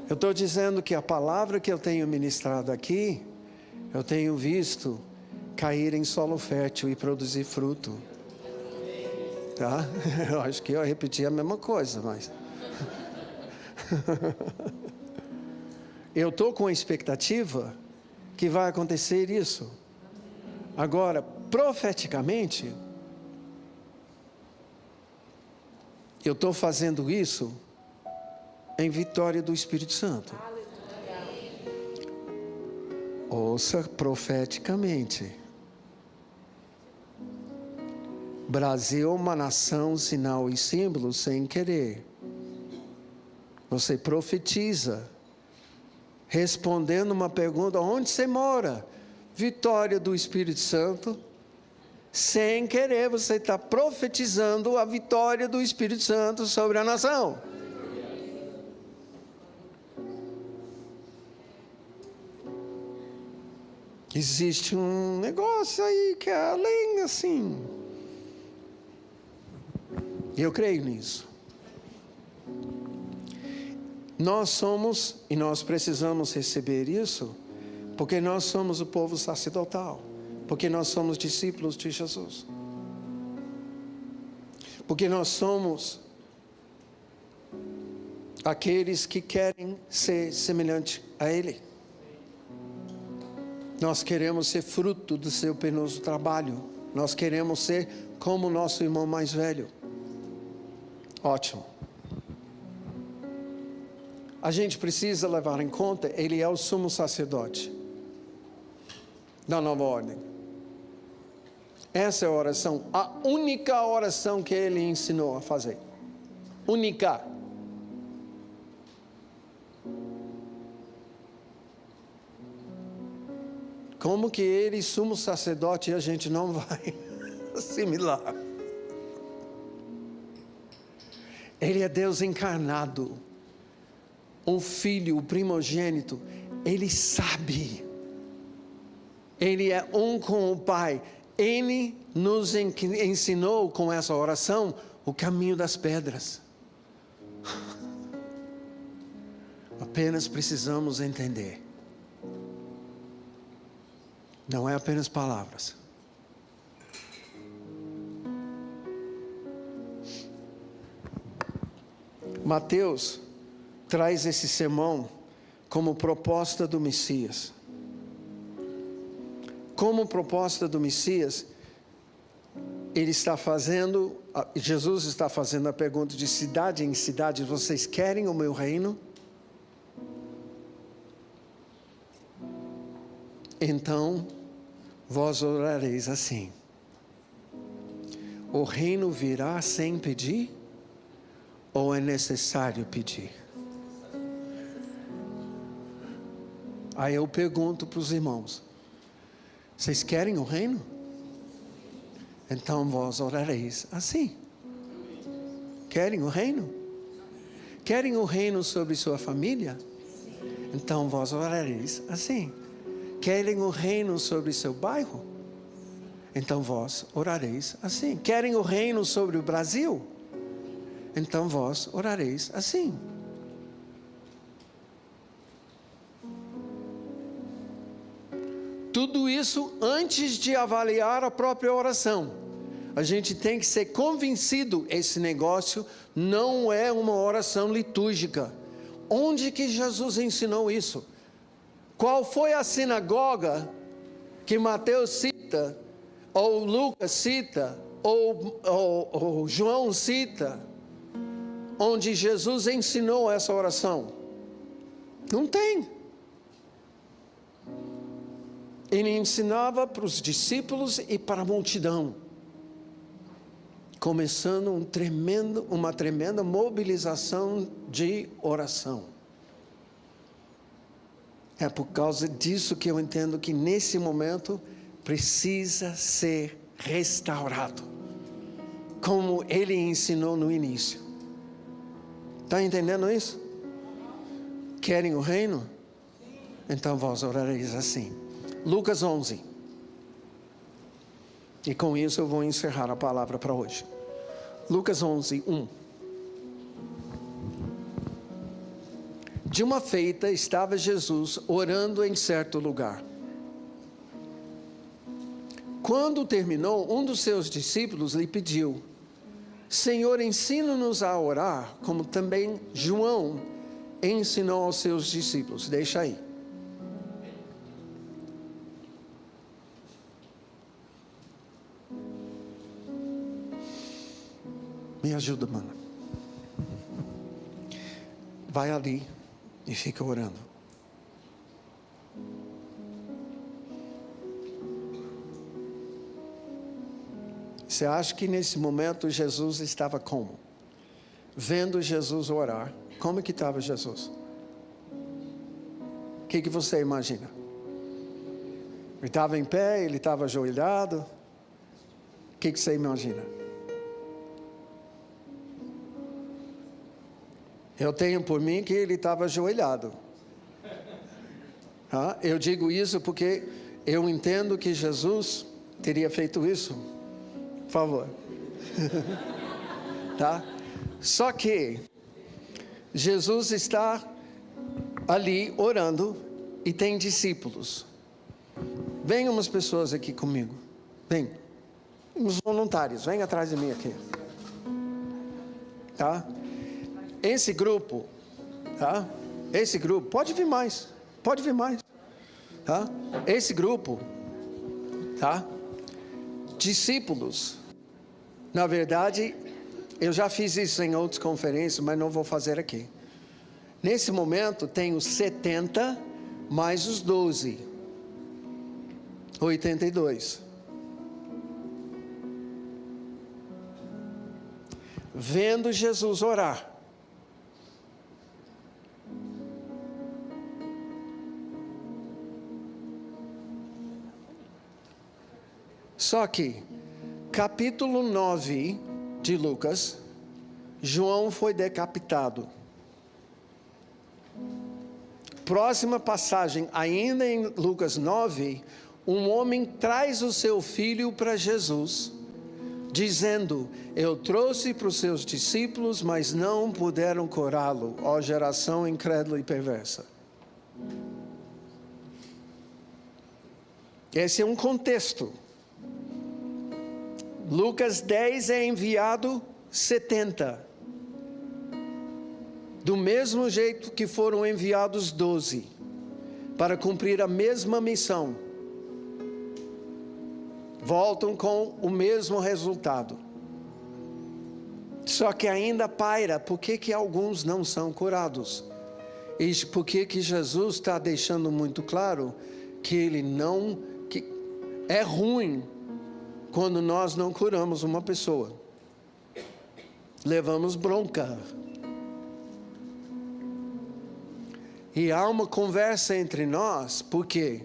Eu estou dizendo que a palavra que eu tenho ministrado aqui, eu tenho visto cair em solo fértil e produzir fruto. Tá? Eu acho que eu repeti a mesma coisa, mas... eu estou com a expectativa que vai acontecer isso. Agora, profeticamente, eu estou fazendo isso em vitória do Espírito Santo. Ouça profeticamente. Brasil, uma nação, sinal e símbolo sem querer. Você profetiza, respondendo uma pergunta: onde você mora? Vitória do Espírito Santo. Sem querer, você está profetizando a vitória do Espírito Santo sobre a nação. Existe um negócio aí que é além assim. E eu creio nisso. Nós somos, e nós precisamos receber isso, porque nós somos o povo sacerdotal. Porque nós somos discípulos de Jesus. Porque nós somos aqueles que querem ser semelhante a Ele. Nós queremos ser fruto do seu penoso trabalho. Nós queremos ser como o nosso irmão mais velho. Ótimo. a gente precisa levar em conta, ele é o sumo sacerdote da nova ordem. Essa é a oração, a única oração que ele ensinou a fazer. Única. Como que ele, sumo sacerdote, a gente não vai assimilar? Ele é Deus encarnado, um filho, o primogênito. Ele sabe. Ele é um com o Pai. Ele nos ensinou com essa oração o caminho das pedras. Apenas precisamos entender. Não é apenas palavras. Mateus traz esse sermão como proposta do Messias. Como proposta do Messias, Jesus está fazendo a pergunta de cidade em cidade: vocês querem o meu reino? Então, vós orareis assim: o reino virá sem pedir? Ou é necessário pedir? Aí eu pergunto para os irmãos: vocês querem o reino? Então vós orareis assim. Querem o reino? Querem o reino sobre sua família? Então vós orareis assim. Querem o reino sobre seu bairro? Então vós orareis assim. Querem o reino sobre o Brasil? Então vós orareis assim. Tudo isso antes de avaliar a própria oração. A gente tem que ser convencido, esse negócio não é uma oração litúrgica. Onde que Jesus ensinou isso? Qual foi a sinagoga que Mateus cita, ou Lucas cita, ou João cita, onde Jesus ensinou essa oração? Não tem. Ele ensinava para os discípulos e para a multidão, começando uma tremenda mobilização de oração. É por causa disso que eu entendo que nesse momento precisa ser restaurado, como ele ensinou no início. Está entendendo isso? Querem o reino? Então vós orareis assim. Lucas 11. E com isso eu vou encerrar a palavra para hoje. Lucas 11, 1. De uma feita estava Jesus orando em certo lugar. Quando terminou, um dos seus discípulos lhe pediu: Senhor, ensina-nos a orar, como também João ensinou aos seus discípulos. Deixa aí. Me ajuda, mano. Vai ali e fica orando. Você acha que nesse momento Jesus estava como? Vendo Jesus orar. Como que estava Jesus? O que você imagina? Ele estava em pé, ele estava ajoelhado. O que você imagina? Eu tenho por mim que ele estava ajoelhado. Eu digo isso porque eu entendo que Jesus teria feito isso. Por favor. Tá? Só que Jesus está ali orando e tem discípulos. Venham umas pessoas aqui comigo. Vem. Os voluntários, vem atrás de mim aqui. Tá? Esse grupo, tá? Esse grupo, pode vir mais, tá? Esse grupo, tá? Discípulos, na verdade, eu já fiz isso em outras conferências, mas não vou fazer aqui. Nesse momento tem os 70 mais os 12. 82. Vendo Jesus orar. Só que, capítulo 9 de Lucas, João foi decapitado. Próxima passagem, ainda em Lucas 9, um homem traz o seu filho para Jesus, dizendo: eu trouxe para os seus discípulos, mas não puderam curá-lo, ó geração incrédula e perversa. Esse é um contexto. Lucas 10 é enviado 70. Do mesmo jeito que foram enviados 12, para cumprir a mesma missão. Voltam com o mesmo resultado. Só que ainda paira, por que alguns não são curados? E por que Jesus está deixando muito claro que que é ruim quando nós não curamos uma pessoa. Levamos bronca. E há uma conversa entre nós, porque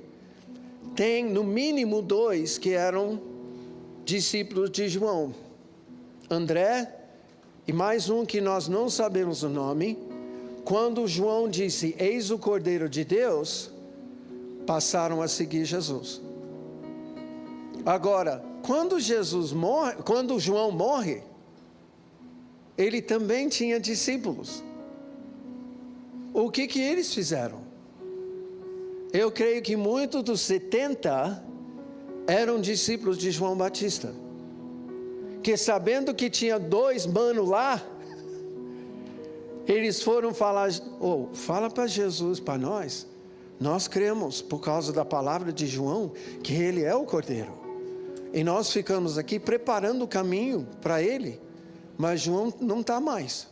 tem no mínimo 2 que eram discípulos de João. André e mais um que nós não sabemos o nome. Quando João disse, eis o Cordeiro de Deus, passaram a seguir Jesus. Agora, quando João morre, ele também tinha discípulos. O que eles fizeram? Eu creio que muitos dos 70 eram discípulos de João Batista, que sabendo que tinha 2 manos lá, eles foram falar, fala para Jesus, para nós cremos por causa da palavra de João, que ele é o Cordeiro. E nós ficamos aqui preparando o caminho para ele, mas João não está mais.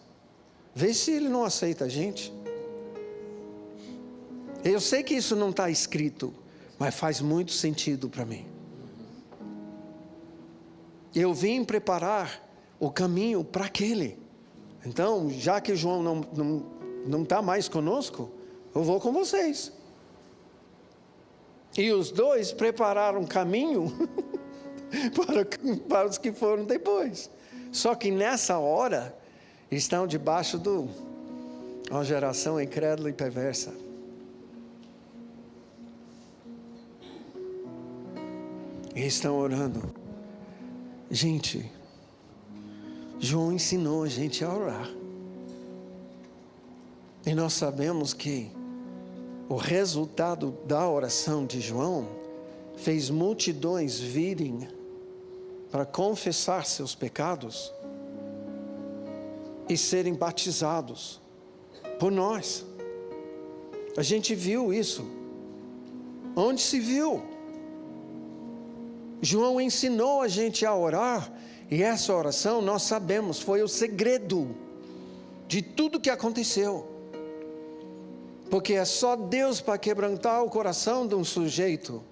Vê se ele não aceita a gente. Eu sei que isso não está escrito, mas faz muito sentido para mim. Eu vim preparar o caminho para aquele. Então, já que João não está mais conosco, eu vou com vocês. E os 2 prepararam o caminho para os que foram depois. Só que nessa hora, estão debaixo de uma geração incrédula e perversa. E estão orando. Gente, João ensinou a gente a orar. E nós sabemos que o resultado da oração de João fez multidões virem para confessar seus pecados e serem batizados por nós. A gente viu isso. Onde se viu? João ensinou a gente a orar, e essa oração nós sabemos foi o segredo de tudo que aconteceu. Porque é só Deus para quebrantar o coração de um sujeito.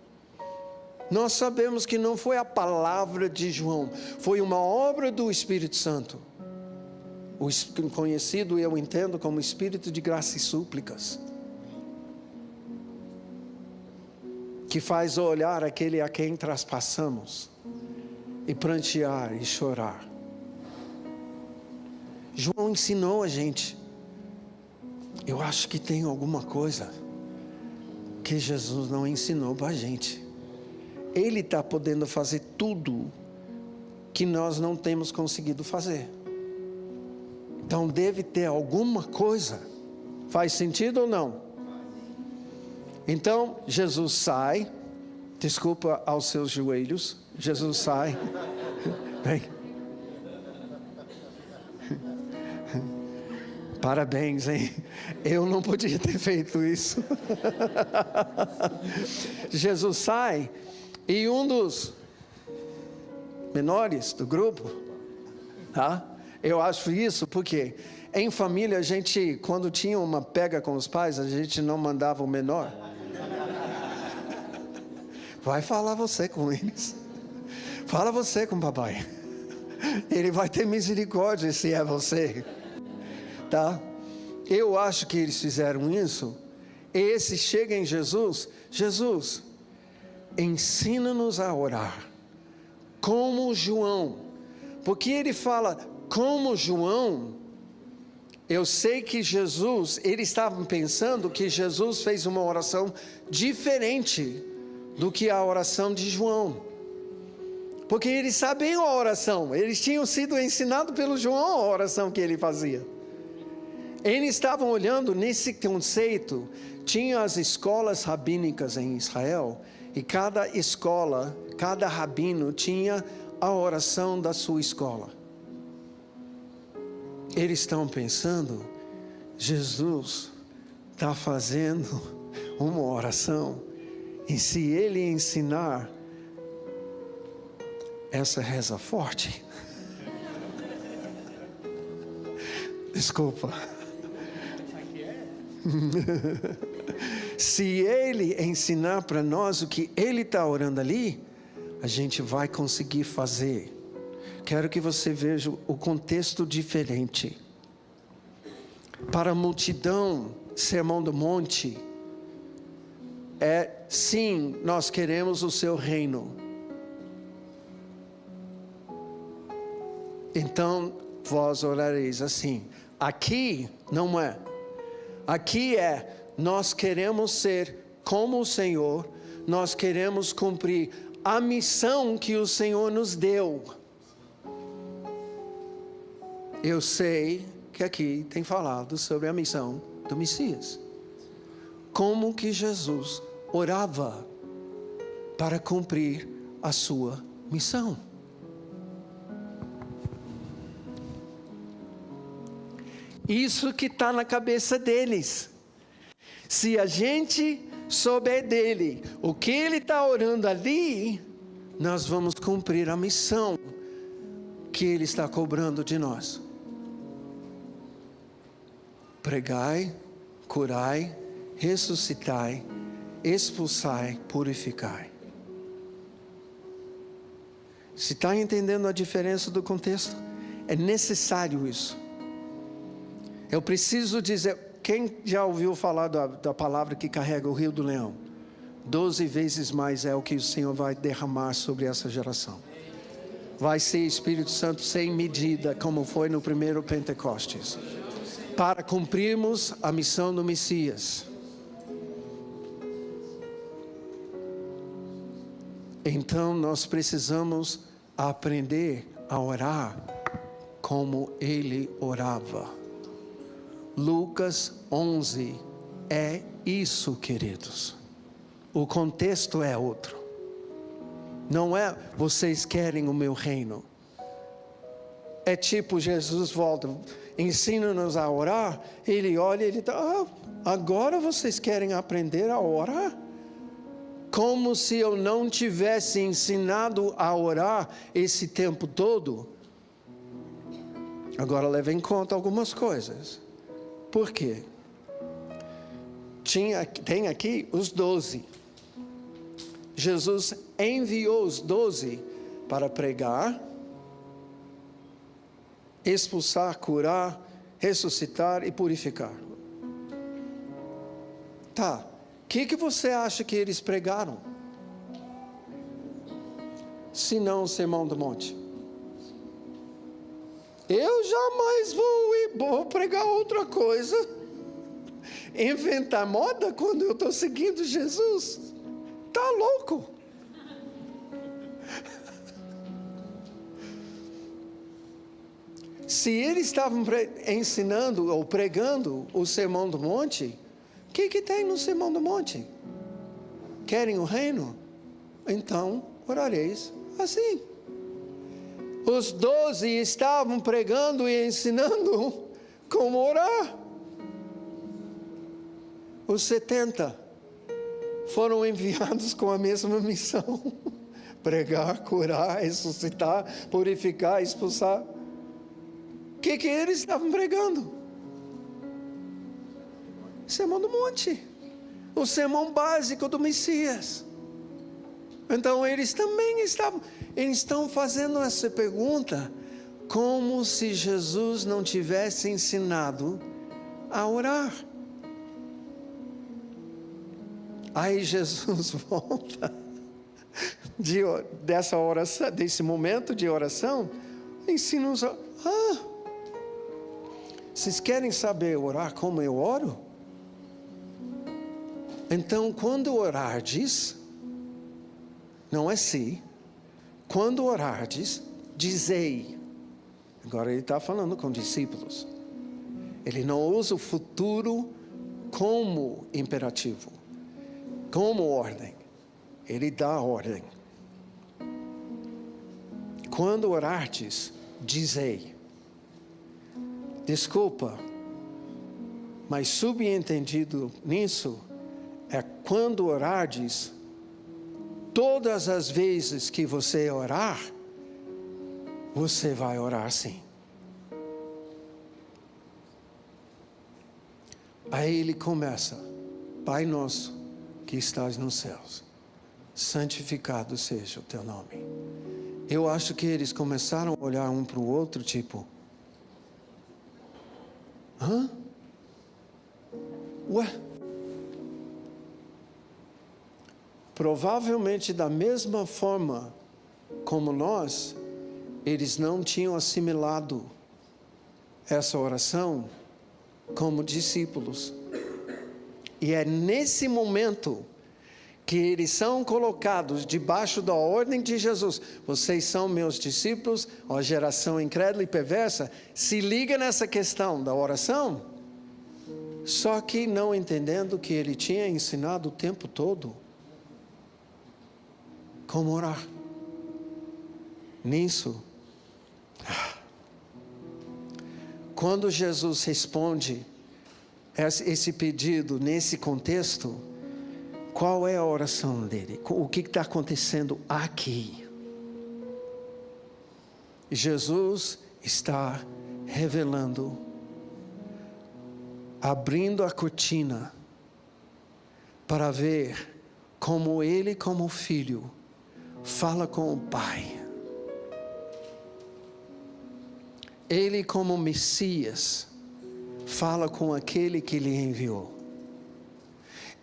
Nós sabemos que não foi a palavra de João, foi uma obra do Espírito Santo. O conhecido, eu entendo, como Espírito de graça e súplicas, que faz olhar aquele a quem traspassamos, e prantear e chorar. João ensinou a gente. Eu acho que tem alguma coisa que Jesus não ensinou para a gente. Ele está podendo fazer tudo que nós não temos conseguido fazer. Então deve ter alguma coisa. Faz sentido ou não? Então Jesus sai. Desculpa aos seus joelhos. Jesus sai. Bem. Parabéns, hein? Eu não podia ter feito isso. Jesus sai. E um dos menores do grupo, Eu acho isso porque em família a gente, quando tinha uma pega com os pais, a gente não mandava o menor. Vai falar você com eles. Fala você com o papai. Ele vai ter misericórdia se é você. Tá? Eu acho que eles fizeram isso. Esse chega em Jesus. Jesus, ensina-nos a orar. Como João. Porque ele fala, como João. Eu sei que Jesus, eles estavam pensando que Jesus fez uma oração diferente do que a oração de João. Porque eles sabiam a oração, eles tinham sido ensinados pelo João a oração que ele fazia. Eles estavam olhando nesse conceito, tinha as escolas rabínicas em Israel, e cada escola, cada rabino tinha a oração da sua escola. Eles estão pensando, Jesus está fazendo uma oração, e se ele ensinar essa reza forte, desculpa, se ele ensinar para nós o que ele está orando ali, a gente vai conseguir fazer. Quero que você veja o contexto diferente. Para a multidão, Sermão do Monte, sim, nós queremos o seu reino. Então, vós orareis assim. Aqui não é. Aqui nós queremos ser como o Senhor, nós queremos cumprir a missão que o Senhor nos deu. Eu sei que aqui tem falado sobre a missão do Messias. Como que Jesus orava para cumprir a sua missão. Isso que está na cabeça deles. Se a gente souber dele, o que ele está orando ali, nós vamos cumprir a missão que ele está cobrando de nós. Pregai, curai, ressuscitai, expulsai, purificai. Se está entendendo a diferença do contexto, é necessário isso. Eu preciso dizer, quem já ouviu falar da palavra que carrega o rio do leão? 12 vezes mais é o que o Senhor vai derramar sobre essa geração. Vai ser Espírito Santo sem medida, como foi no primeiro Pentecostes, para cumprirmos a missão do Messias. Então nós precisamos aprender a orar como ele orava. Lucas 11 é isso, queridos. O contexto é outro. Não é vocês querem o meu reino. É tipo Jesus volta, ensina-nos a orar. Ele olha e ele está, agora vocês querem aprender a orar? Como se eu não tivesse ensinado a orar esse tempo todo. Agora leve em conta algumas coisas. Por quê? Tem aqui os 12. Jesus enviou os 12 para pregar, expulsar, curar, ressuscitar e purificar. Tá. O que você acha que eles pregaram? Se não o Sermão do Monte. Eu jamais vou pregar outra coisa. Inventar moda quando eu estou seguindo Jesus. Está louco. Se eles estavam ensinando ou pregando o Sermão do Monte, o que tem no Sermão do Monte? Querem o reino? Então orareis assim. Os 12 estavam pregando e ensinando como orar. Os 70 foram enviados com a mesma missão: pregar, curar, ressuscitar, purificar, expulsar. que eles estavam pregando? Sermão do Monte, o sermão básico do Messias. Então eles também estão fazendo essa pergunta, como se Jesus não tivesse ensinado a orar. Aí Jesus volta dessa oração, desse momento de oração, ensina-nos. Vocês querem saber orar como eu oro? Então, quando orardes, não é se, quando orardes, dizei. Agora ele está falando com discípulos. Ele não usa o futuro como imperativo, como ordem. Ele dá ordem. Quando orardes, dizei. Desculpa, mas subentendido nisso é quando orardes, todas as vezes que você orar, você vai orar assim. Aí ele começa: Pai nosso que estás nos céus, santificado seja o teu nome. Eu acho que eles começaram a olhar um para o outro, tipo, ué? Provavelmente da mesma forma como nós, eles não tinham assimilado essa oração como discípulos. E é nesse momento que eles são colocados debaixo da ordem de Jesus. Vocês são meus discípulos, ó geração incrédula e perversa. Se liga nessa questão da oração, só que não entendendo que ele tinha ensinado o tempo todo como orar. Nisso, quando Jesus responde esse pedido nesse contexto, qual é a oração dele? O que está acontecendo aqui? Jesus está revelando, abrindo a cortina para ver como ele, como filho, fala com o Pai. Ele, como Messias, fala com aquele que lhe enviou.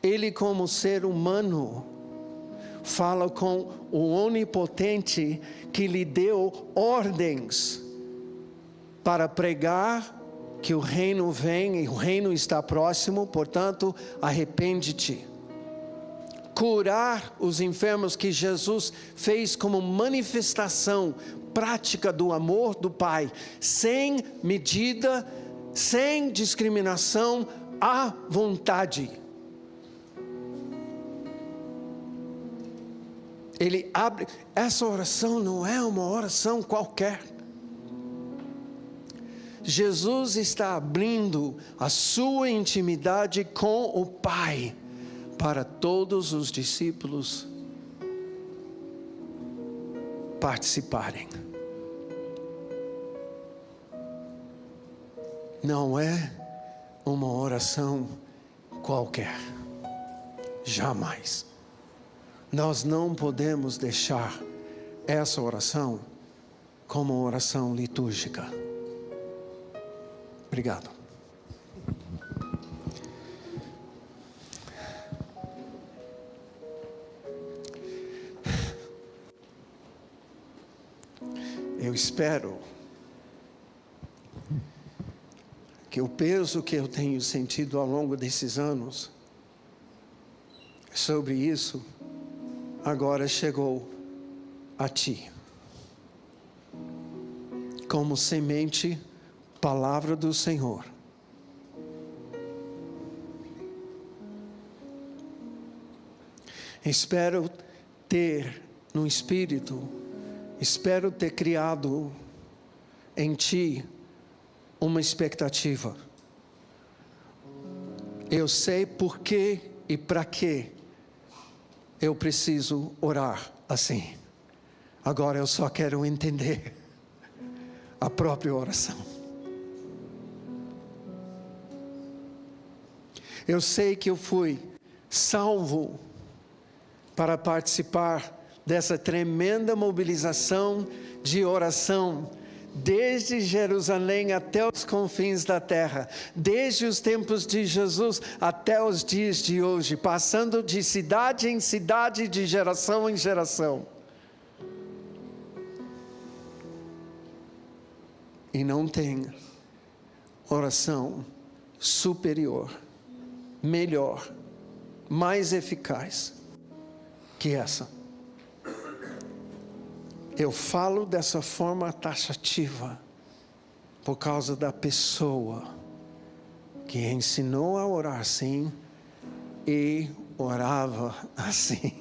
Ele, como ser humano, fala com o onipotente que lhe deu ordens para pregar que o reino vem e o reino está próximo, portanto, arrepende-te. Curar os enfermos que Jesus fez como manifestação prática do amor do Pai, sem medida, sem discriminação, à vontade. Ele abre, essa oração não é uma oração qualquer. Jesus está abrindo a sua intimidade com o Pai para todos os discípulos participarem. Não é uma oração qualquer. Jamais. Nós não podemos deixar essa oração como uma oração litúrgica. Obrigado. Eu espero que o peso que eu tenho sentido ao longo desses anos sobre isso agora chegou a ti, como semente, palavra do Senhor. Espero ter no Espírito, espero ter criado em ti uma expectativa. Eu sei por que e para que eu preciso orar assim. Agora eu só quero entender a própria oração. Eu sei que eu fui salvo para participar dessa tremenda mobilização de oração, desde Jerusalém até os confins da terra, desde os tempos de Jesus até os dias de hoje, passando de cidade em cidade, de geração em geração. E não tem oração superior, melhor, mais eficaz que essa. Eu falo dessa forma taxativa por causa da pessoa que ensinou a orar assim e orava assim.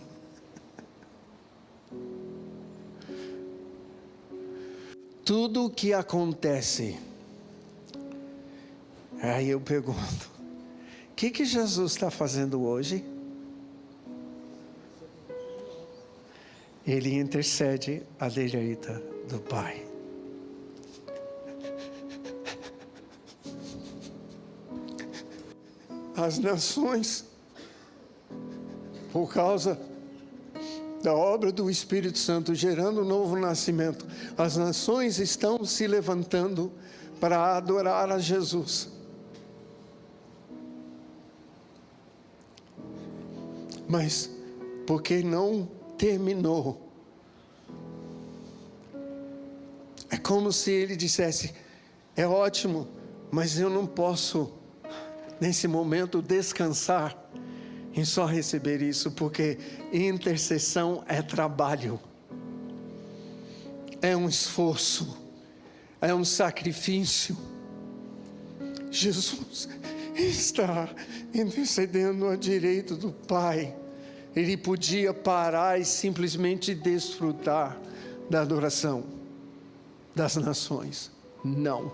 Tudo o que acontece, aí eu pergunto, o que Jesus está fazendo hoje? Ele intercede à direita do Pai. As nações, por causa da obra do Espírito Santo, gerando um novo nascimento, as nações estão se levantando para adorar a Jesus. Mas, porque não terminou. É como se ele dissesse, é ótimo, mas eu não posso, nesse momento, descansar em só receber isso, porque intercessão é trabalho, é um esforço, é um sacrifício. Jesus está intercedendo à direita do Pai. Ele podia parar e simplesmente desfrutar da adoração das nações. Não.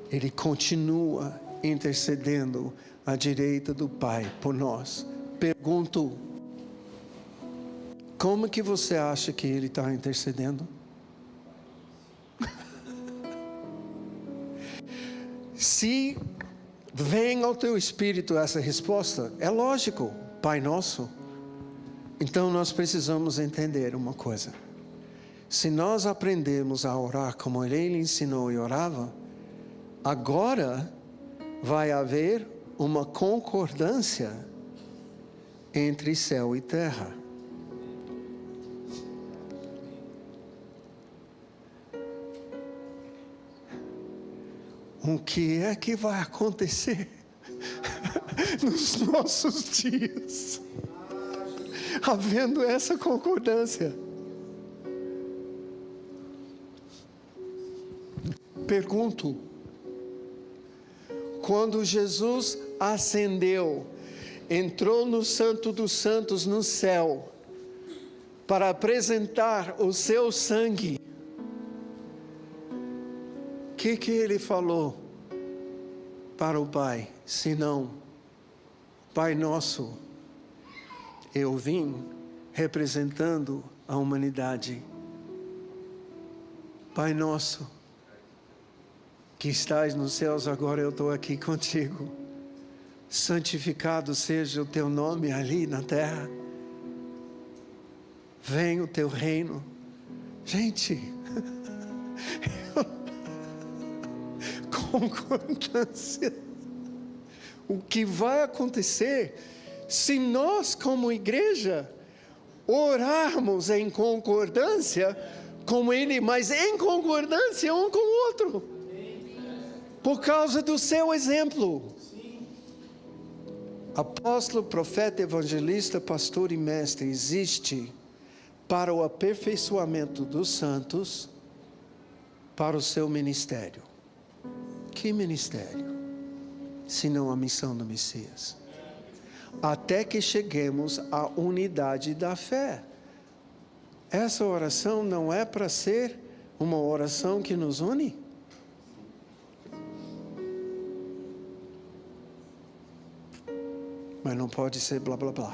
Ele continua intercedendo à direita do Pai por nós. Pergunto, como que você acha que Ele está intercedendo? Se vem ao teu espírito essa resposta, é lógico. Pai Nosso. Então nós precisamos entender uma coisa. Se nós aprendemos a orar como Ele ensinou e orava, agora vai haver uma concordância entre céu e terra. O que é que vai acontecer nos nossos dias, havendo essa concordância? Pergunto, quando Jesus ascendeu, entrou no Santo dos Santos no céu, para apresentar o seu sangue, o que ele falou para o Pai? Senão, Pai Nosso, eu vim representando a humanidade. Pai Nosso, que estás nos céus, agora eu estou aqui contigo. Santificado seja o teu nome ali na terra. Venha o teu reino. Gente, concordância. O que vai acontecer se nós, como igreja, orarmos em concordância com Ele, mas em concordância um com o outro, por causa do seu exemplo. Apóstolo, profeta, evangelista, pastor e mestre existe para o aperfeiçoamento dos santos, para o seu ministério. Que ministério? Senão a missão do Messias. Até que cheguemos à unidade da fé. Essa oração não é para ser uma oração que nos une? Mas não pode ser blá blá blá.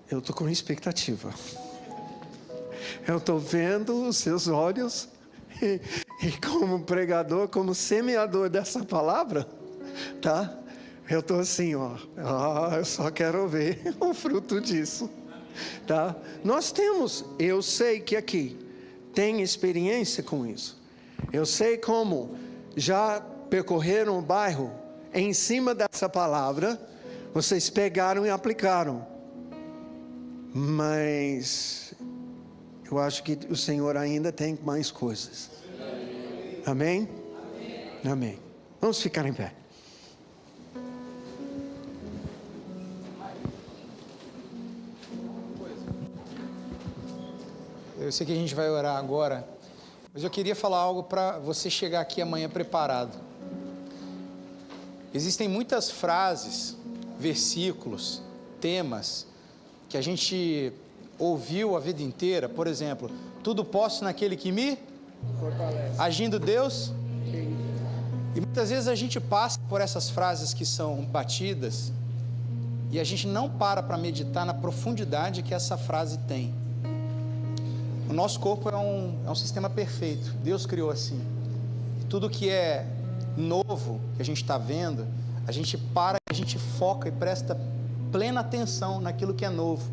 Eu estou com expectativa. Eu estou vendo os seus olhos E como pregador, como semeador dessa palavra, tá? Eu estou assim, ó, eu só quero ver o fruto disso, tá? Nós temos, eu sei que aqui tem experiência com isso. Eu sei como já percorreram o bairro em cima dessa palavra, vocês pegaram e aplicaram. Mas eu acho que o Senhor ainda tem mais coisas. Amém? Amém. Vamos ficar em pé.
Eu sei que a gente vai orar agora, mas eu queria falar algo para você chegar aqui amanhã preparado. Existem muitas frases, versículos, temas que a gente ouviu a vida inteira. Por exemplo, tudo posso naquele que me fortalece. Agindo Deus. E muitas vezes a gente passa por essas frases que são batidas e a gente não para meditar na profundidade que essa frase tem. O nosso corpo é um sistema perfeito. Deus criou assim. Tudo que é novo, que a gente está vendo, a gente para, a gente foca e presta plena atenção naquilo que é novo.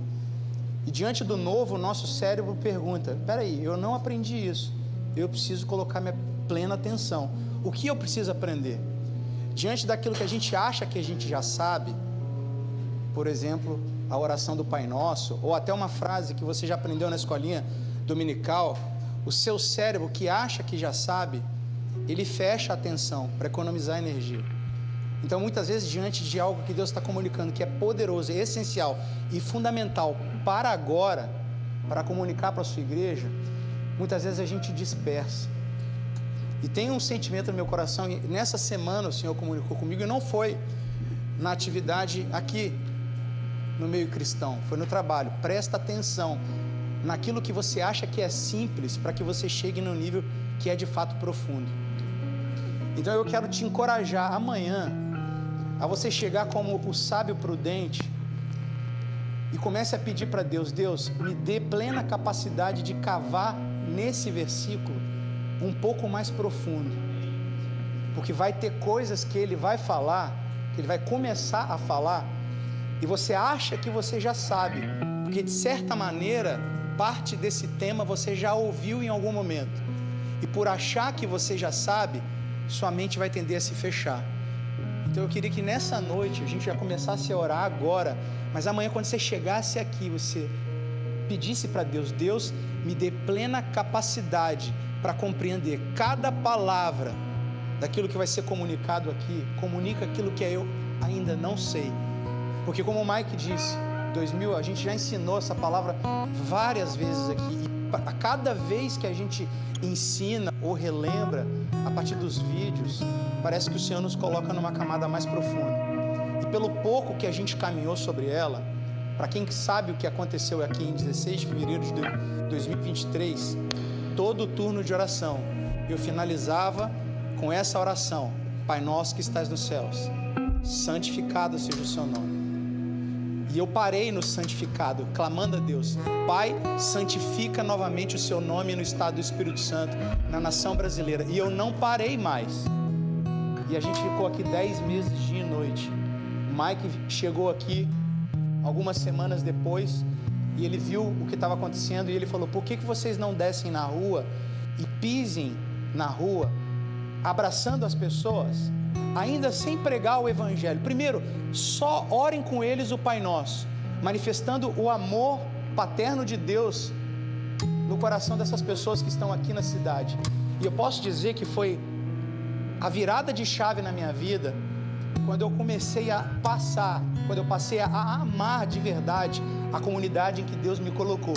E diante do novo, o nosso cérebro pergunta: espera aí, eu não aprendi isso. Eu preciso colocar minha plena atenção. O que eu preciso aprender? Diante daquilo que a gente acha que a gente já sabe, por exemplo, a oração do Pai Nosso, ou até uma frase que você já aprendeu na escolinha dominical, o seu cérebro que acha que já sabe, ele fecha a atenção para economizar energia. Então muitas vezes diante de algo que Deus está comunicando, que é poderoso, é essencial e fundamental para agora, para comunicar para a sua igreja, muitas vezes a gente dispersa. E tem um sentimento no meu coração, e nessa semana o Senhor comunicou comigo, e não foi na atividade aqui no meio cristão, foi no trabalho. Presta atenção naquilo que você acha que é simples, para que você chegue no nível que é de fato profundo. Então eu quero te encorajar amanhã a você chegar como o sábio prudente e comece a pedir para Deus: Deus, me dê plena capacidade de cavar nesse versículo um pouco mais profundo, porque vai ter coisas que Ele vai falar, que Ele vai começar a falar, e você acha que você já sabe, porque de certa maneira parte desse tema você já ouviu em algum momento, e por achar que você já sabe, sua mente vai tender a se fechar. Então eu queria que nessa noite a gente já começasse a orar agora, mas amanhã quando você chegasse aqui, você pedisse para Deus: Deus, me dê plena capacidade para compreender cada palavra daquilo que vai ser comunicado aqui. Comunica aquilo que eu ainda não sei, porque como o Mike disse, a gente já ensinou essa palavra várias vezes aqui, e a cada vez que a gente ensina ou relembra a partir dos vídeos, parece que o Senhor nos coloca numa camada mais profunda. E pelo pouco que a gente caminhou sobre ela, para quem sabe o que aconteceu aqui em 16 de fevereiro de 2023, todo o turno de oração eu finalizava com essa oração: Pai nosso que estás nos céus, santificado seja o seu nome. E eu parei no santificado, clamando a Deus: Pai, santifica novamente o seu nome no estado do Espírito Santo, na nação brasileira. E eu não parei mais. E a gente ficou aqui 10 meses, dia e noite. O Mike chegou aqui algumas semanas depois, e ele viu o que estava acontecendo, e ele falou: por que vocês não descem na rua e pisem na rua, abraçando as pessoas, ainda sem pregar o Evangelho? Primeiro, só orem com eles o Pai Nosso, manifestando o amor paterno de Deus no coração dessas pessoas que estão aqui na cidade. E eu posso dizer que foi a virada de chave na minha vida, quando eu passei a amar de verdade a comunidade em que Deus me colocou.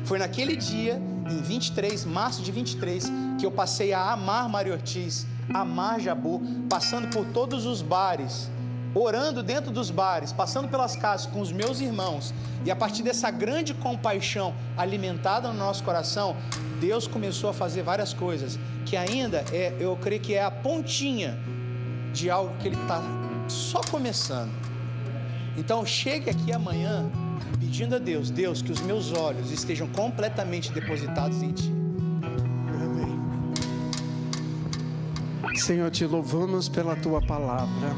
Foi naquele dia, em março de 23, que eu passei a amar Mário Ortiz, amar Jabu, passando por todos os bares, orando dentro dos bares, passando pelas casas com os meus irmãos, e a partir dessa grande compaixão alimentada no nosso coração, Deus começou a fazer várias coisas, que ainda eu creio que é a pontinha de algo que Ele está só começando. Então chegue aqui amanhã pedindo a Deus: Deus, que os meus olhos estejam completamente depositados em Ti.
Amém. Senhor, te louvamos pela tua palavra.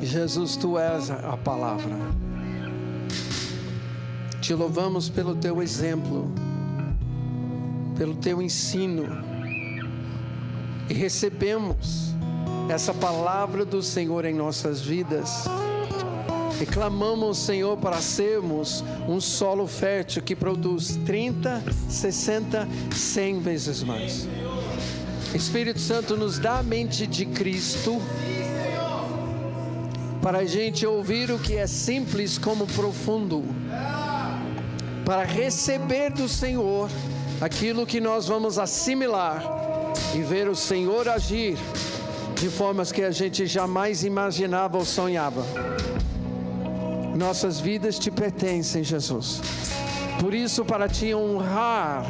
Jesus, tu és a palavra. Te louvamos pelo teu exemplo, pelo teu ensino. E recebemos essa palavra do Senhor em nossas vidas. E clamamos, Senhor, para sermos um solo fértil que produz 30, 60, 100 vezes mais. Espírito Santo, nos dá a mente de Cristo para a gente ouvir o que é simples como profundo, para receber do Senhor aquilo que nós vamos assimilar e ver o Senhor agir de formas que a gente jamais imaginava ou sonhava. Nossas vidas te pertencem, Jesus. Por isso, para te honrar,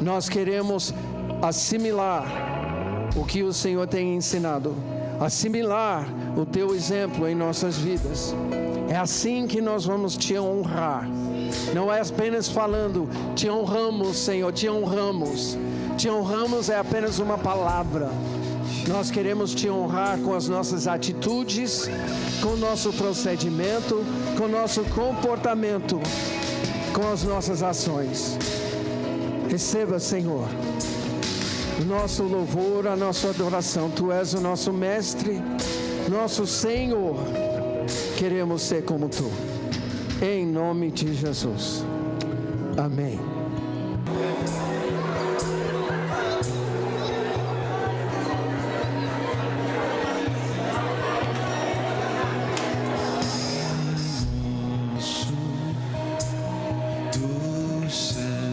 nós queremos assimilar o que o Senhor tem ensinado, assimilar o teu exemplo em nossas vidas. É assim que nós vamos te honrar. Não é apenas falando, te honramos, Senhor, te honramos. Te honramos é apenas uma palavra. Nós queremos te honrar com as nossas atitudes, com o nosso procedimento, com o nosso comportamento, com as nossas ações. Receba, Senhor, o nosso louvor, a nossa adoração. Tu és o nosso mestre, nosso Senhor. Queremos ser como tu. Em nome de Jesus. Amém.
Do céu,